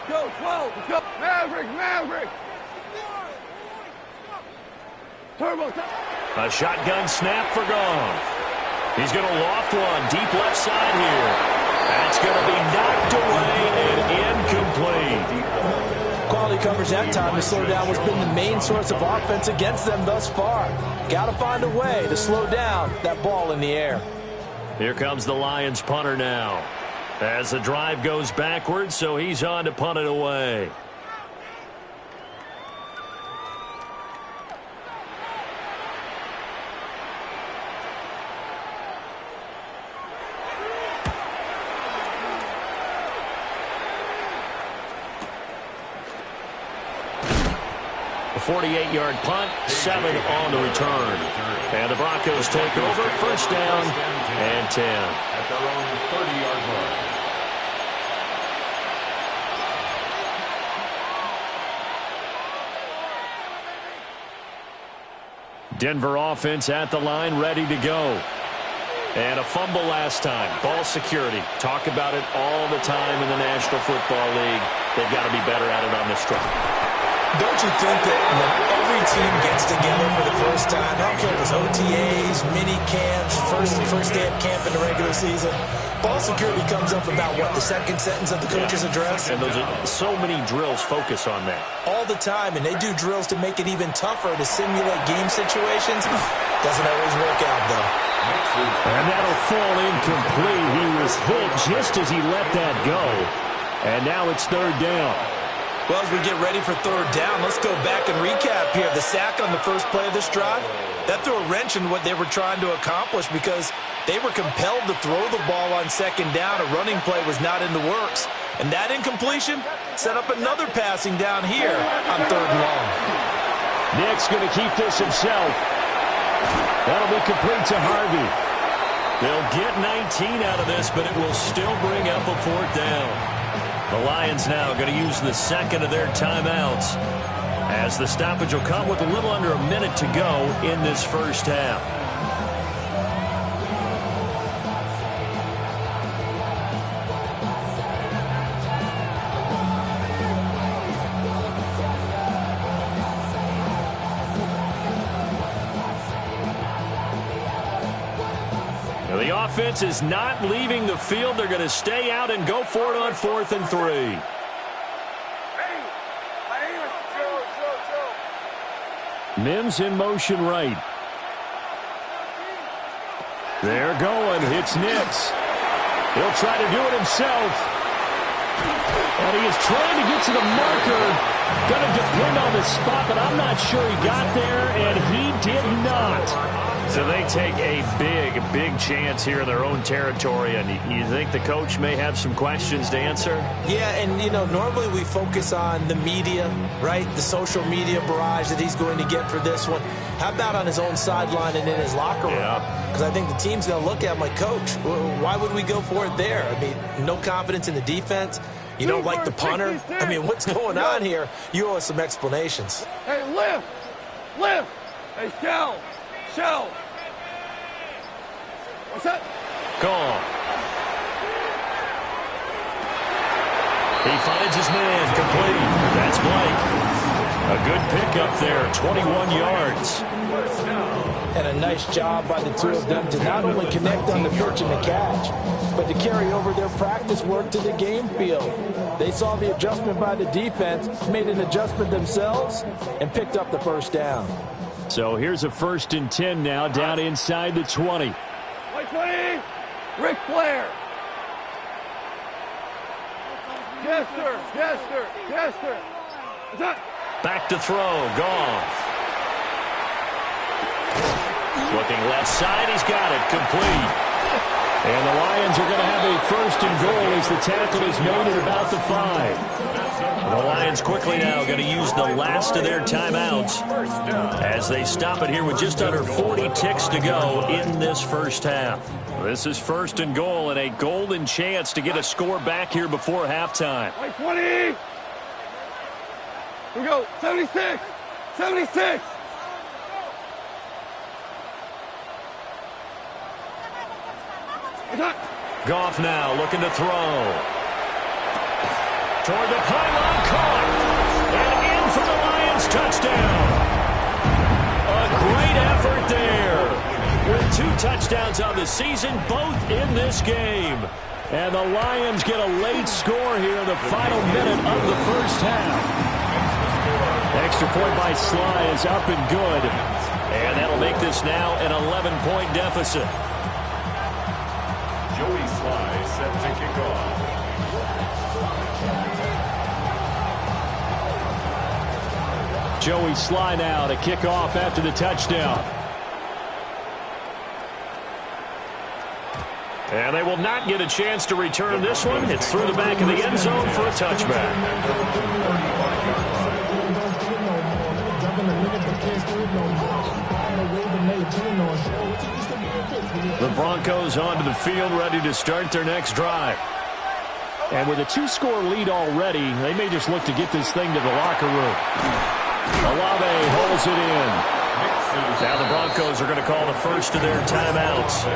Go, 12, go. Maverick. Turbo. A shotgun snap for Goff. He's going to loft one deep left side here. That's going to be knocked away and incomplete. Quality coverage that time to slow down has been the main source of offense against them thus far. Got to find a way to slow down that ball in the air. Here comes the Lions punter now. As the drive goes backwards, so he's on to punt it away. A 48-yard punt, 7 on the return. And the Broncos take over, first down and 10. At their own 30-yard line. Denver offense at the line, ready to go. And a fumble last time. Ball security. Talk about it all the time in the National Football League. They've got to be better at it on this drive. Don't you think that when every team gets together for the first time, I don't care if it's OTAs, mini camps, first day of camp in the regular season, ball security comes up about, what, the second sentence of the coach's address? And those are so many drills focus on that. All the time, and they do drills to make it even tougher to simulate game situations. Doesn't always work out, though. And that'll fall incomplete. He was hit just as he let that go. And now it's third down. Well, as we get ready for third down, let's go back and recap here. The sack on the first play of this drive, that threw a wrench in what they were trying to accomplish because they were compelled to throw the ball on second down. A running play was not in the works. And that incompletion set up another passing down here on third and long. Nick's going to keep this himself. That'll be complete to Harvey. They'll get 19 out of this, but it will still bring up a fourth down. The Lions now going to use the second of their timeouts as the stoppage will come with a little under a minute to go in this first half. The offense is not leaving the field. They're going to stay out and go for it on 4th and 3. Mims in motion right. They're going. It's Nix. He'll try to do it himself. And he is trying to get to the marker. Going to depend on the spot, but I'm not sure he got there, and he did not. So they take a big chance here in their own territory, and you think the coach may have some questions to answer? Yeah, and, you know, normally we focus on the media, right, the social media barrage that he's going to get for this one. How about on his own sideline and in his locker room? Because I think the team's going to look at him like, Coach, why would we go for it there? I mean, no confidence in the defense. You don't like the punter? I mean, what's going on here? You owe us some explanations. Hey, lift. Hey, shell. What's that? Gone. He finds his man, complete. That's Blake. A good pickup there, 21 yards. And a nice job by the two of them to not only connect on the pitch and the catch, but to carry over their practice work to the game field. They saw the adjustment by the defense, made an adjustment themselves, and picked up the first down. So here's a 1st and 10 now, down inside the 20. Ric Flair. Yes, sir. What's that? Back to throw. Goff. Looking left side. He's got it. Complete. And the Lions are going to have a first and goal as the tackle is made at about the 5. The Lions quickly now going to use the last of their timeouts as they stop it here with just under 40 ticks to go in this first half. This is first and goal and a golden chance to get a score back here before halftime. 20. Here we go. 76. 76. Goff now looking to throw. Toward the pylon, caught. And in for the Lions touchdown. A great effort there. With 2 touchdowns on the season, both in this game. And the Lions get a late score here in the final minute of the first half. Extra point by Sly is up and good. And that'll make this now an 11-point deficit. Joey Sly set to kick off. Joey Sly now to kick off after the touchdown. And they will not get a chance to return this one. It's through the back of the end zone for a touchback. The Broncos onto the field, ready to start their next drive. And with a 2-score lead already, they may just look to get this thing to the locker room. Olave holds it in. Now the Broncos are going to call the first of their timeouts,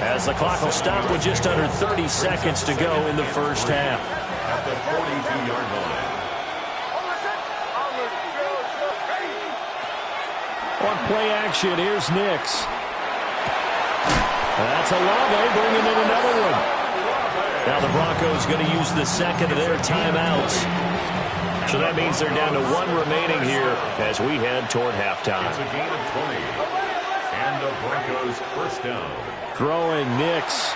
as the clock will stop with just under 30 seconds to go in the first half. At the 42-yard line. On play action, here's Nix. That's Olave bringing in another one. Now the Broncos going to use the second of their timeouts. So that means they're down to 1 remaining here as we head toward halftime. It's a gain of 20. And the Broncos first down. Throwing Nix.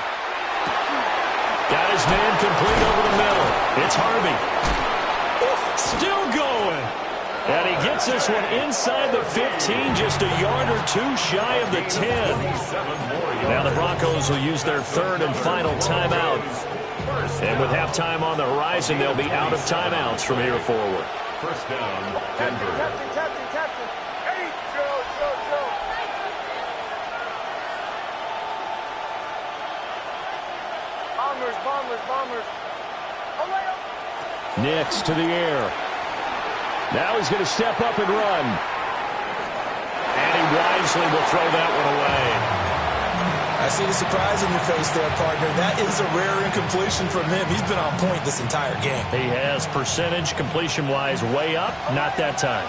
Got his man complete over the middle. It's Harvey. Still going. And he gets this one inside the 15, just a yard or 2 shy of the 10. Now the Broncos will use their third and final timeout. And with halftime on the horizon, they'll be out of timeouts from here forward. First down, Denver. Bombers. Nix to the air. Now he's going to step up and run. And he wisely will throw that one away. I see the surprise in your face there, partner. That is a rare incompletion from him. He's been on point this entire game. He has percentage completion-wise way up. Not that time.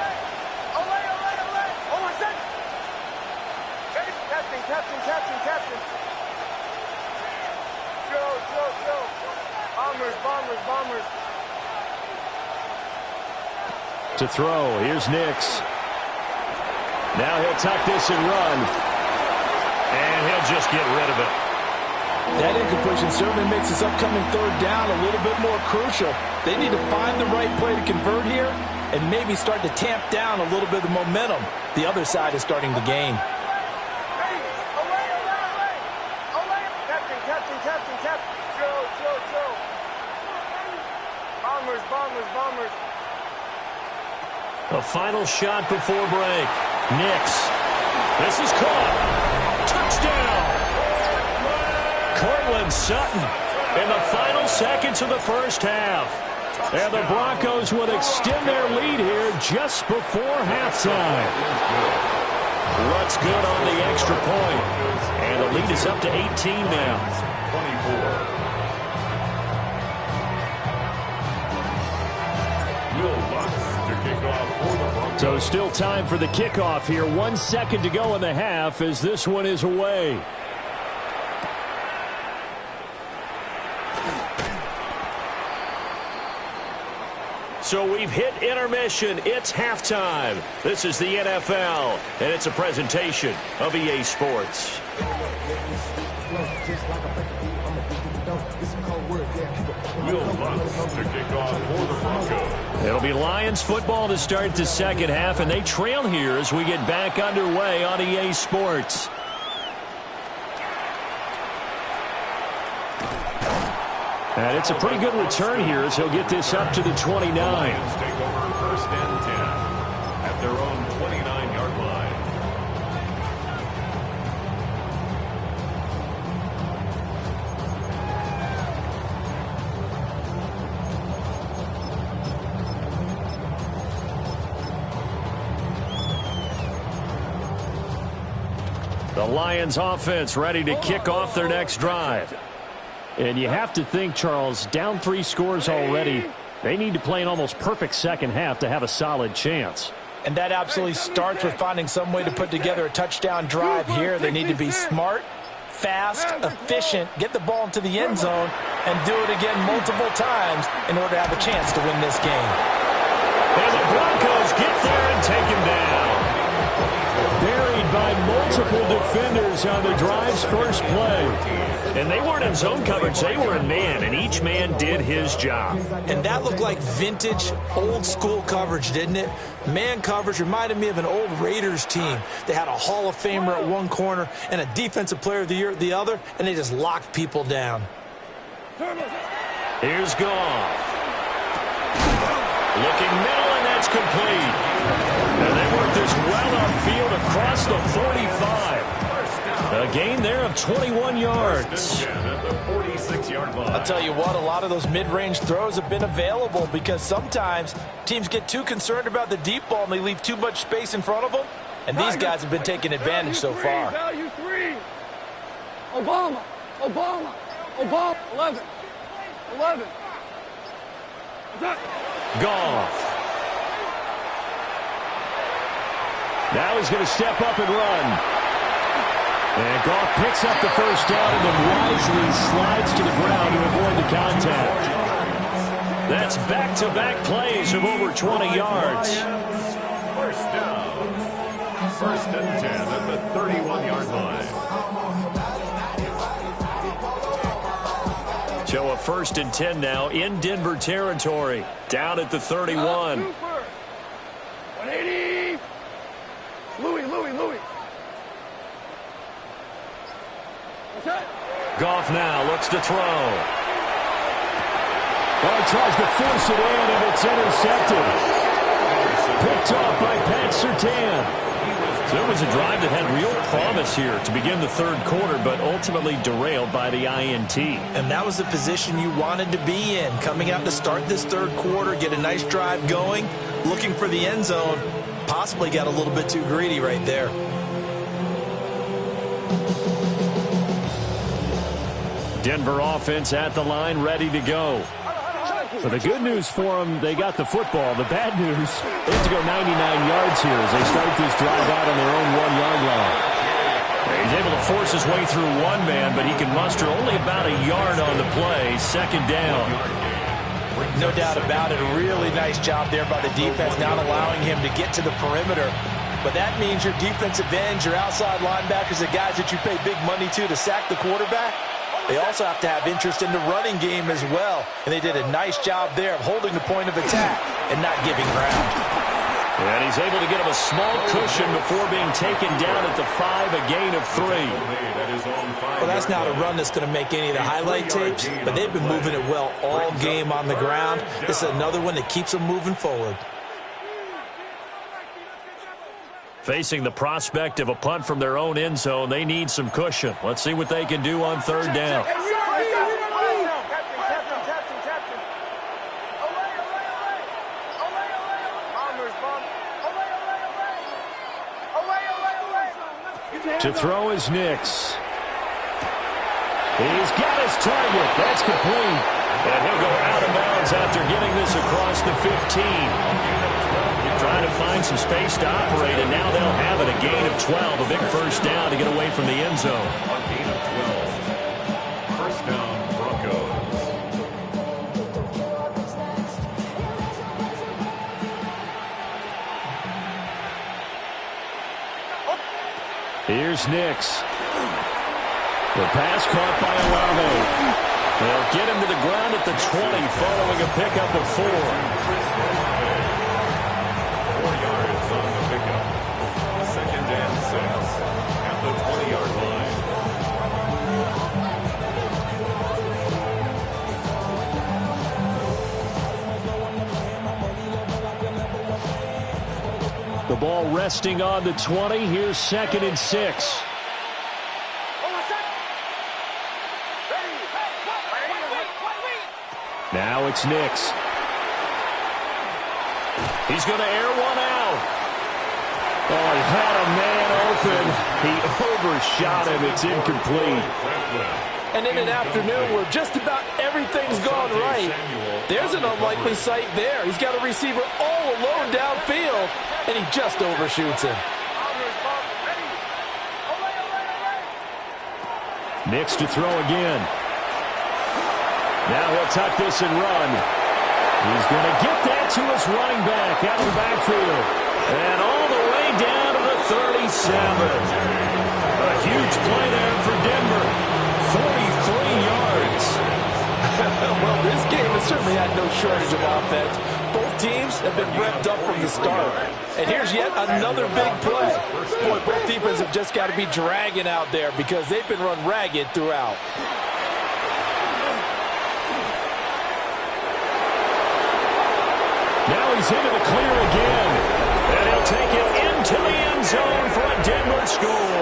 Bombers. To throw, here's Nix. Now he'll tuck this and run. And he'll just get rid of it. That incompletion certainly makes this upcoming third down a little bit more crucial. They need to find the right play to convert here and maybe start to tamp down a little bit of the momentum the other side is starting to gain. Bombers. A final shot before break. Nix. This is caught. Touchdown. Cortland Sutton in the final seconds of the first half. And the Broncos will extend their lead here just before halftime. What's good on the extra point. And the lead is up to 18 now. 24. So still time for the kickoff here. 1 second to go in the half as this one is away. So we've hit intermission. It's halftime. This is the NFL, and it's a presentation of EA Sports. Will Lutz to kick off for the Broncos. It'll be Lions football to start the second half, and they trail here as we get back underway on EA Sports. And it's a pretty good return here as he'll get this up to the 29. Lions take over first and 10 at their own 29-yard line. The Lions offense ready to kick off their next drive. And you have to think, Charles, down 3 scores already. They need to play an almost perfect second half to have a solid chance. And that absolutely starts with finding some way to put together a touchdown drive here. They need to be smart, fast, efficient, get the ball into the end zone, and do it again multiple times in order to have a chance to win this game. And the Broncos get there and take him down. Buried by multiple defenders on the drive's first play. And they weren't in zone coverage, they were in man, and each man did his job. And that looked like vintage, old-school coverage, didn't it? Man coverage reminded me of an old Raiders team. They had a Hall of Famer at one corner and a Defensive Player of the Year at the other, and they just locked people down. Here's Goff. Looking middle, and that's complete. And they work this well upfield across the 45. A gain there of 21 yards. I'll tell you what, a lot of those mid-range throws have been available because sometimes teams get too concerned about the deep ball and they leave too much space in front of them. And these guys have been taking advantage so far. Value 3. Obama. 11. Goff. Now he's going to step up and run. And Goff picks up the first down and then wisely slides to the ground to avoid the contact. That's back-to-back plays of over 20 yards. First down. First and 10 at the 31-yard line. So a first and 10 now in Denver territory. Down at the 31. 180. Louis. Goff now looks to throw. Well, he tries to force it in, and it's intercepted. Picked off by Pat Surtain. So it was a drive that had real promise here to begin the third quarter, but ultimately derailed by the INT. And that was the position you wanted to be in, coming out to start this third quarter, get a nice drive going, looking for the end zone. Possibly got a little bit too greedy right there. Denver offense at the line, ready to go. But the good news for them, they got the football. The bad news, they have to go 99 yards here as they start this drive out on their own 1-yard line. He's able to force his way through one man, but he can muster only about a yard on the play. Second down. No doubt about it. A really nice job there by the defense, not allowing him to get to the perimeter. But that means your defensive ends, your outside linebackers, the guys that you pay big money to sack the quarterback, they also have to have interest in the running game as well. And they did a nice job there of holding the point of attack and not giving ground. And he's able to get him a small cushion before being taken down at the 5, a gain of 3. Well, that's not a run that's going to make any of the highlight tapes, but they've been moving it well all game on the ground. This is another one that keeps them moving forward. Facing the prospect of a punt from their own end zone, they need some cushion. Let's see what they can do on third down. To throw is Nix. He's got his target. That's complete. And he'll go out of bounds after getting this across the 15. Trying to find some space to operate, and now they'll have it. A gain of 12, a big first down to get away from the end zone. A gain of 12. First down, Broncos. Here's Nix. The pass caught by Olave. They'll get him to the ground at the 20 following a pickup of 4. 4 yards on the pickup. 2nd and 6 at the 20-yard line. The ball resting on the 20. Here's 2nd and 6. Now it's Nix. He's going to air one out. Oh, he had a man open. He overshot him. It's incomplete. And in an afternoon where just about everything's gone right, there's an unlikely sight there. He's got a receiver all alone downfield, and he just overshoots him. Nix to throw again. Now he'll tuck this and run. He's going to get that to his running back out of the backfield. And all the way down to the 37. A huge play there for Denver. 43 yards. Well, this game has certainly had no shortage of offense. Both teams have been revved up from the start. And here's yet another big play. Boy, both defenses have just got to be dragging out there because they've been run ragged throughout. Now he's into the clear again. And he'll take it into the end zone for a Denver score.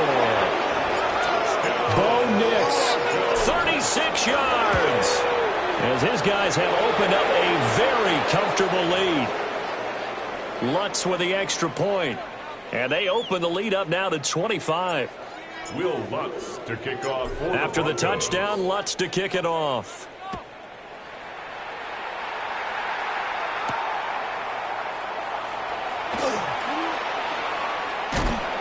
Bo Nix, 36 yards. As his guys have opened up a very comfortable lead. Lutz with the extra point. And they open the lead up now to 25. Will Lutz to kick off for After the touchdown, Lutz to kick it off.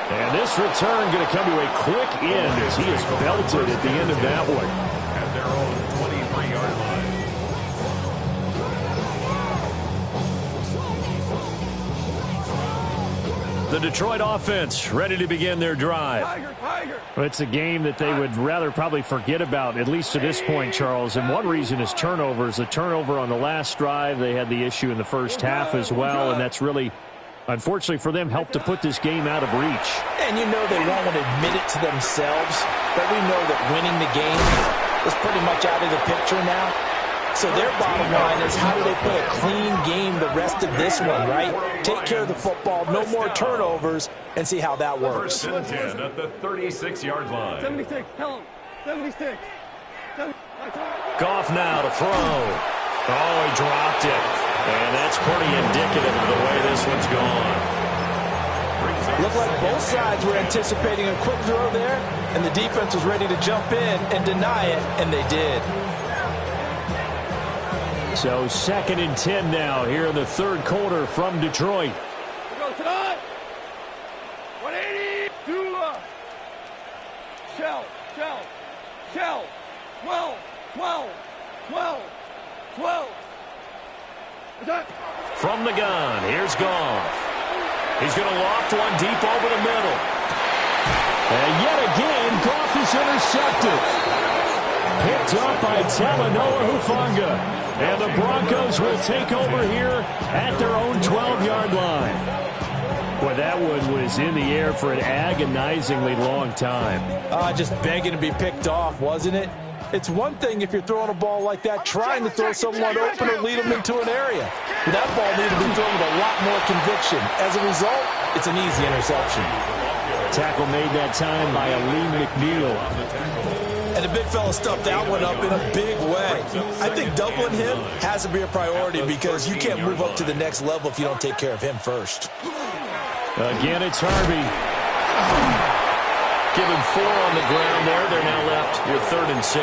And this return going to come to a quick end as he is belted at the end of that one. At their own 23-yard line. The Detroit offense ready to begin their drive. Well, it's a game that they would rather probably forget about, at least to this point, Charles. And one reason is turnovers. A turnover on the last drive. They had the issue in the first half as well, and that's really, unfortunately for them, helped to put this game out of reach. And you know they won't admit it to themselves, but we know that winning the game is pretty much out of the picture now. So their bottom line is, how do they play a clean game the rest of this one, right? Take care of the football, no more turnovers, and see how that works. 1st and 10 at the 36-yard line. 76, tell him. 76. Goff now to throw. Oh, he dropped it. And that's pretty indicative of the way this one's gone. Looked like both sides were anticipating a quick throw there, and the defense was ready to jump in and deny it, and they did. So 2nd and 10 now here in the third quarter from Detroit. Go tonight. 180. Shell. 12. From the gun, here's Goff. He's going to loft one deep over the middle. And yet again, Goff is intercepted. Picked up by Talanoa Hufanga. And the Broncos will take over here at their own 12-yard line. Boy, that one was in the air for an agonizingly long time. Just begging to be picked off, wasn't it? It's one thing if you're throwing a ball like that, trying to throw someone open or lead them into an area. But that ball needed to be thrown with a lot more conviction. As a result, it's an easy interception. Tackle made that time by Aleem McNeil. And the big fella stuffed that one up in a big way. I think doubling him has to be a priority because you can't move up to the next level if you don't take care of him first. Again, it's Harvey. Given 4 on the ground there. They're now left with 3rd and 6.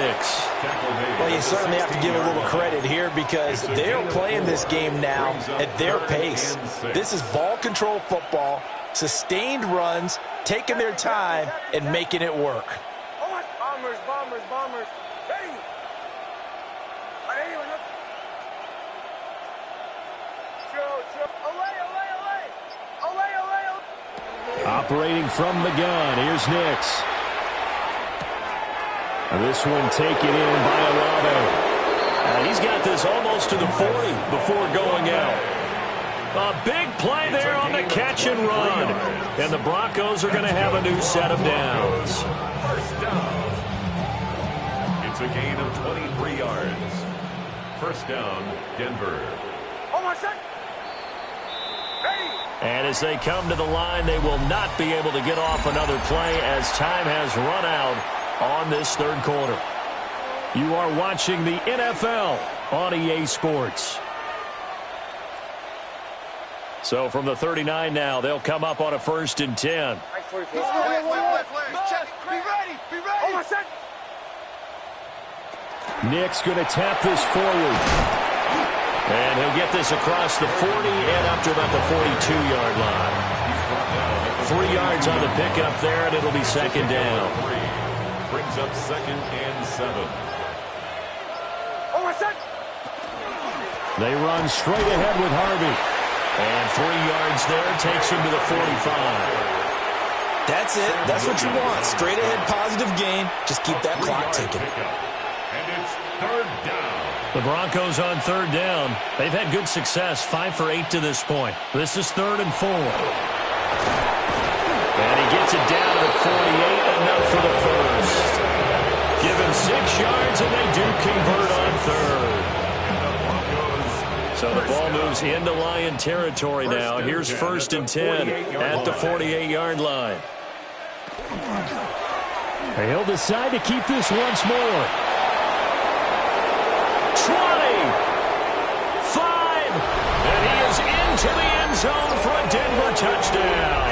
Well, you certainly have to give a little credit here because they're playing this game now at their pace. This is ball control football, sustained runs, taking their time, and making it work. Bombers. Ready. Operating from the gun, here's Nix. This one taken in by Olave. He's got this almost to the 40 before going out. A big play there on the catch and run. And the Broncos are going to have a new set of downs. First down. It's a gain of 23 yards. First down, Denver. And as they come to the line, they will not be able to get off another play as time has run out on this third quarter. You are watching the NFL on EA Sports. So from the 39 now, they'll come up on a 1st and 10. Nick's going to tap this forward. And he'll get this across the 40 and up to about the 42-yard line. 3 yards on the pickup there, and it'll be second down. Brings up 2nd and 7. They run straight ahead with Harvey. And 3 yards there takes him to the 45. That's it. That's what you want. Straight ahead positive gain. Just keep that clock ticking. And it's 3rd down. The Broncos on 3rd down. They've had good success, 5 for 8 to this point. This is 3rd and 4. And he gets it down to the 48, enough for the first. Give him 6 yards, and they do convert on 3rd. So the ball moves into Lion territory now. Here's 1st and 10 at the 48-yard line. He'll decide to keep this once more. 20, 5, and he is into the end zone for a Denver touchdown.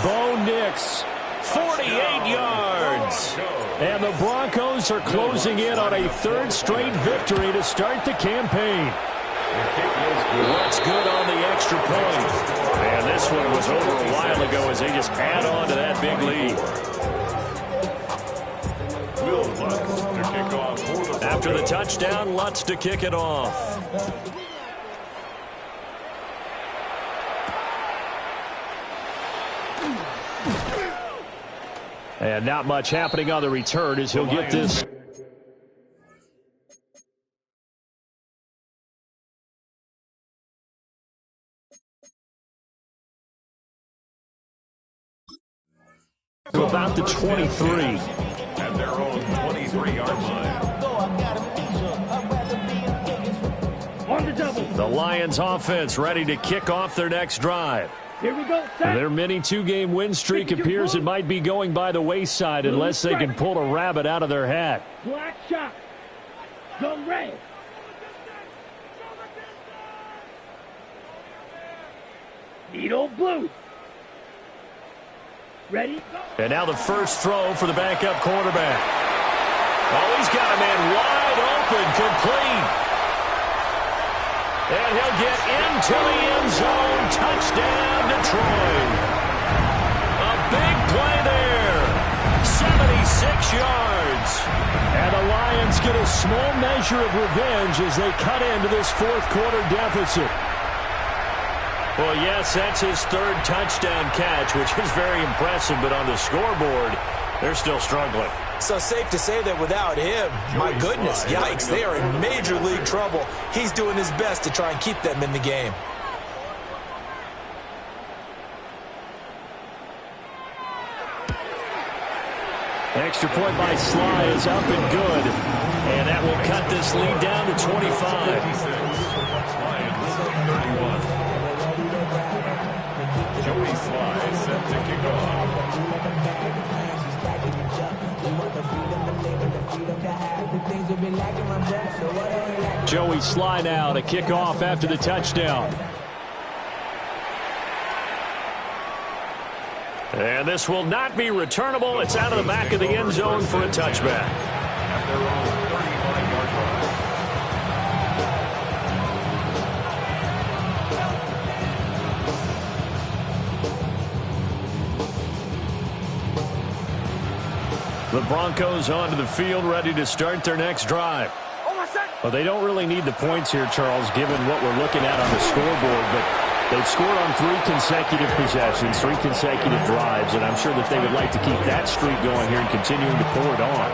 Bo Nix, 48 yards. and the Broncos are closing in on a 3rd straight victory to start the campaign. What's good on the extra point? And this one was over a while ago as they just add on to that big lead. Will Lutz to kick off for the After the touchdown, Lutz to kick it off. And not much happening on the return as he'll get this. To about the 23. at their own 23-yard line. On the double. The Lions offense ready to kick off their next drive. Here we go. Set. Their mini 2-game win streak appears it might be going by the wayside unless they can pull a rabbit out of their hat. Black shot. Go red. Needle blue. Ready? Go. And now the first throw for the backup quarterback. Oh, he's got a man wide open, complete. And he'll get into the end zone. Touchdown, Detroit. A big play there. 76 yards. And the Lions get a small measure of revenge as they cut into this 4th quarter deficit. Well, yes, that's his 3rd touchdown catch, which is very impressive. But on the scoreboard, they're still struggling. So safe to say that without him, my goodness, yikes, they are in major league trouble. He's doing his best to try and keep them in the game. Extra point by Sly is up and good. And that will cut this lead down to 25. Lions 31. Joey Sly set to kick off. Joey Sly now to kick off after the touchdown. And this will not be returnable. It's out of the back of the end zone for a touchback. At their own 35-yard line. The Broncos onto the field ready to start their next drive. Well, they don't really need the points here, Charles, given what we're looking at on the scoreboard, but They've scored on 3 consecutive possessions, 3 consecutive drives, and I'm sure that they would like to keep that streak going here and continuing to pour it on.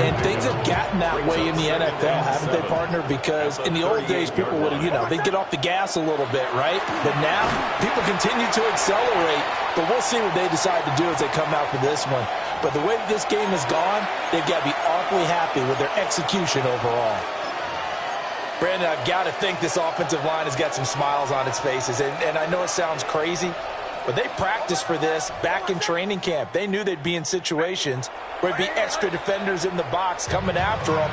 And things have gotten that way in the NFL, haven't they, partner? Because in the old days, people would have, they'd get off the gas a little bit, right? But now, people continue to accelerate. But we'll see what they decide to do as they come out for this one. But the way this game has gone, they've got to be awfully happy with their execution overall. Brandon, I've got to think this offensive line has got some smiles on its faces. And I know it sounds crazy, but they practiced for this back in training camp. They knew they'd be in situations where there'd be extra defenders in the box coming after them,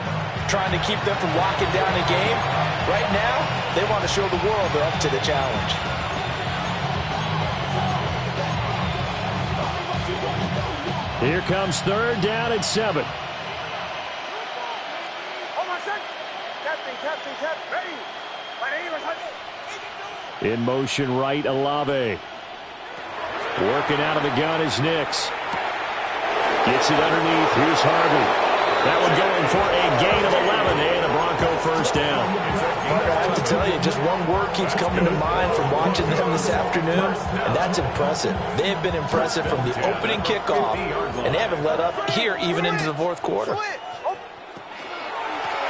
trying to keep them from locking down a game. Right now, they want to show the world they're up to the challenge. Here comes 3rd down and 7. In motion right, Olave. Working out of the gun is Nix. Gets it underneath. Here's Harvey. That one going for a gain of 11 and a Bronco first down. I have to tell you, just one word keeps coming to mind from watching them this afternoon, and that's impressive. They have been impressive from the opening kickoff, and they haven't let up here even into the 4th quarter.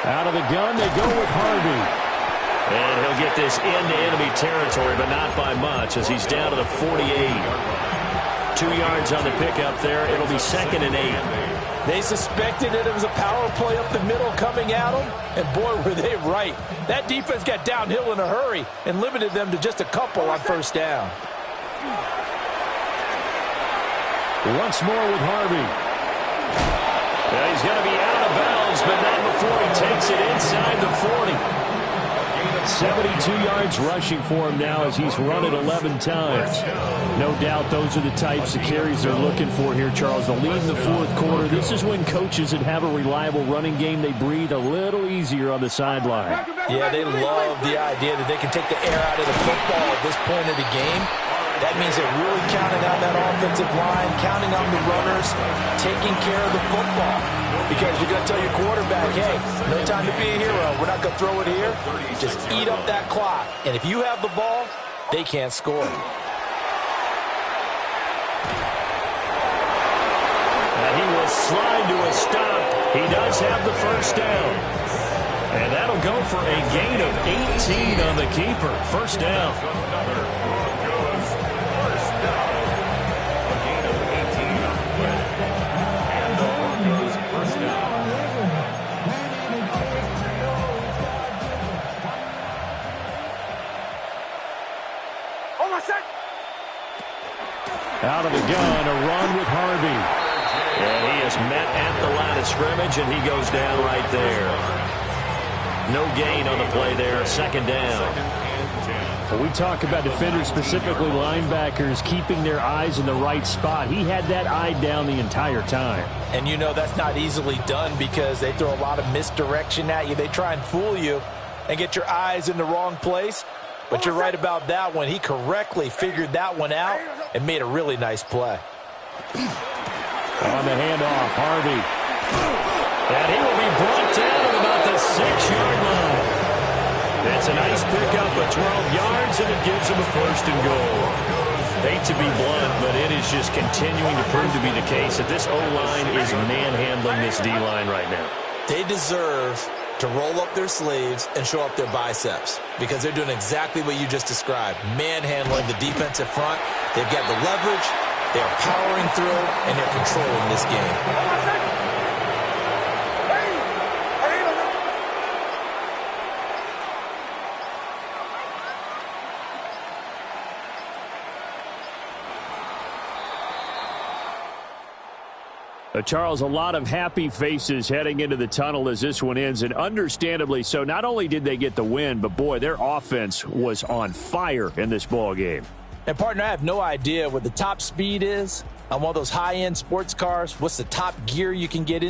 Out of the gun, they go with Harvey. And he'll get this into enemy territory, but not by much as he's down to the 48. 2 yards on the pickup there. It'll be 2nd and 8. They suspected that it was a power play up the middle coming at them, and boy, were they right. That defense got downhill in a hurry and limited them to just a couple on 1st down. Once more with Harvey. Well, he's going to be out of bounds, but not before he takes it inside the 40. 72 yards rushing for him now as he's run it 11 times. No doubt those are the types of carries they're looking for here, Charles. The lead in the 4th quarter. This is when coaches that have a reliable running game, they breathe a little easier on the sideline. Yeah, they love the idea that they can take the air out of the football at this point of the game. That means they're really counting on that offensive line, counting on the runners, taking care of the football. Because you're going to tell your quarterback, hey, no time to be a hero. We're not going to throw it here. Just eat up that clock. And if you have the ball, they can't score. And he will slide to a stop. He does have the first down. And that'll go for a gain of 18 on the keeper. First down. Out of the gun, a run with Harvey. And he is met at the line of scrimmage, and he goes down right there. No gain on the play there, 2nd down. When we talk about defenders, specifically linebackers, keeping their eyes in the right spot, he had that eye down the entire time. And you know that's not easily done because they throw a lot of misdirection at you. They try and fool you and get your eyes in the wrong place. But you're right about that one. He correctly figured that one out and made a really nice play. On the handoff, Harvey. And he will be brought down at about the 6-yard line. That's a nice pickup of 12 yards, and it gives him a 1st and goal. Hate to be blunt, but it is just continuing to prove to be the case that this O-line is manhandling this D-line right now. They deserve to roll up their sleeves and show up their biceps because they're doing exactly what you just described, manhandling the defensive front. They've got the leverage, they're powering through, and they're controlling this game. Charles, a lot of happy faces heading into the tunnel as this one ends, and understandably so. Not only did they get the win, but, boy, their offense was on fire in this ball game. And, partner, I have no idea what the top speed is on one of those high-end sports cars. What's the top gear you can get in?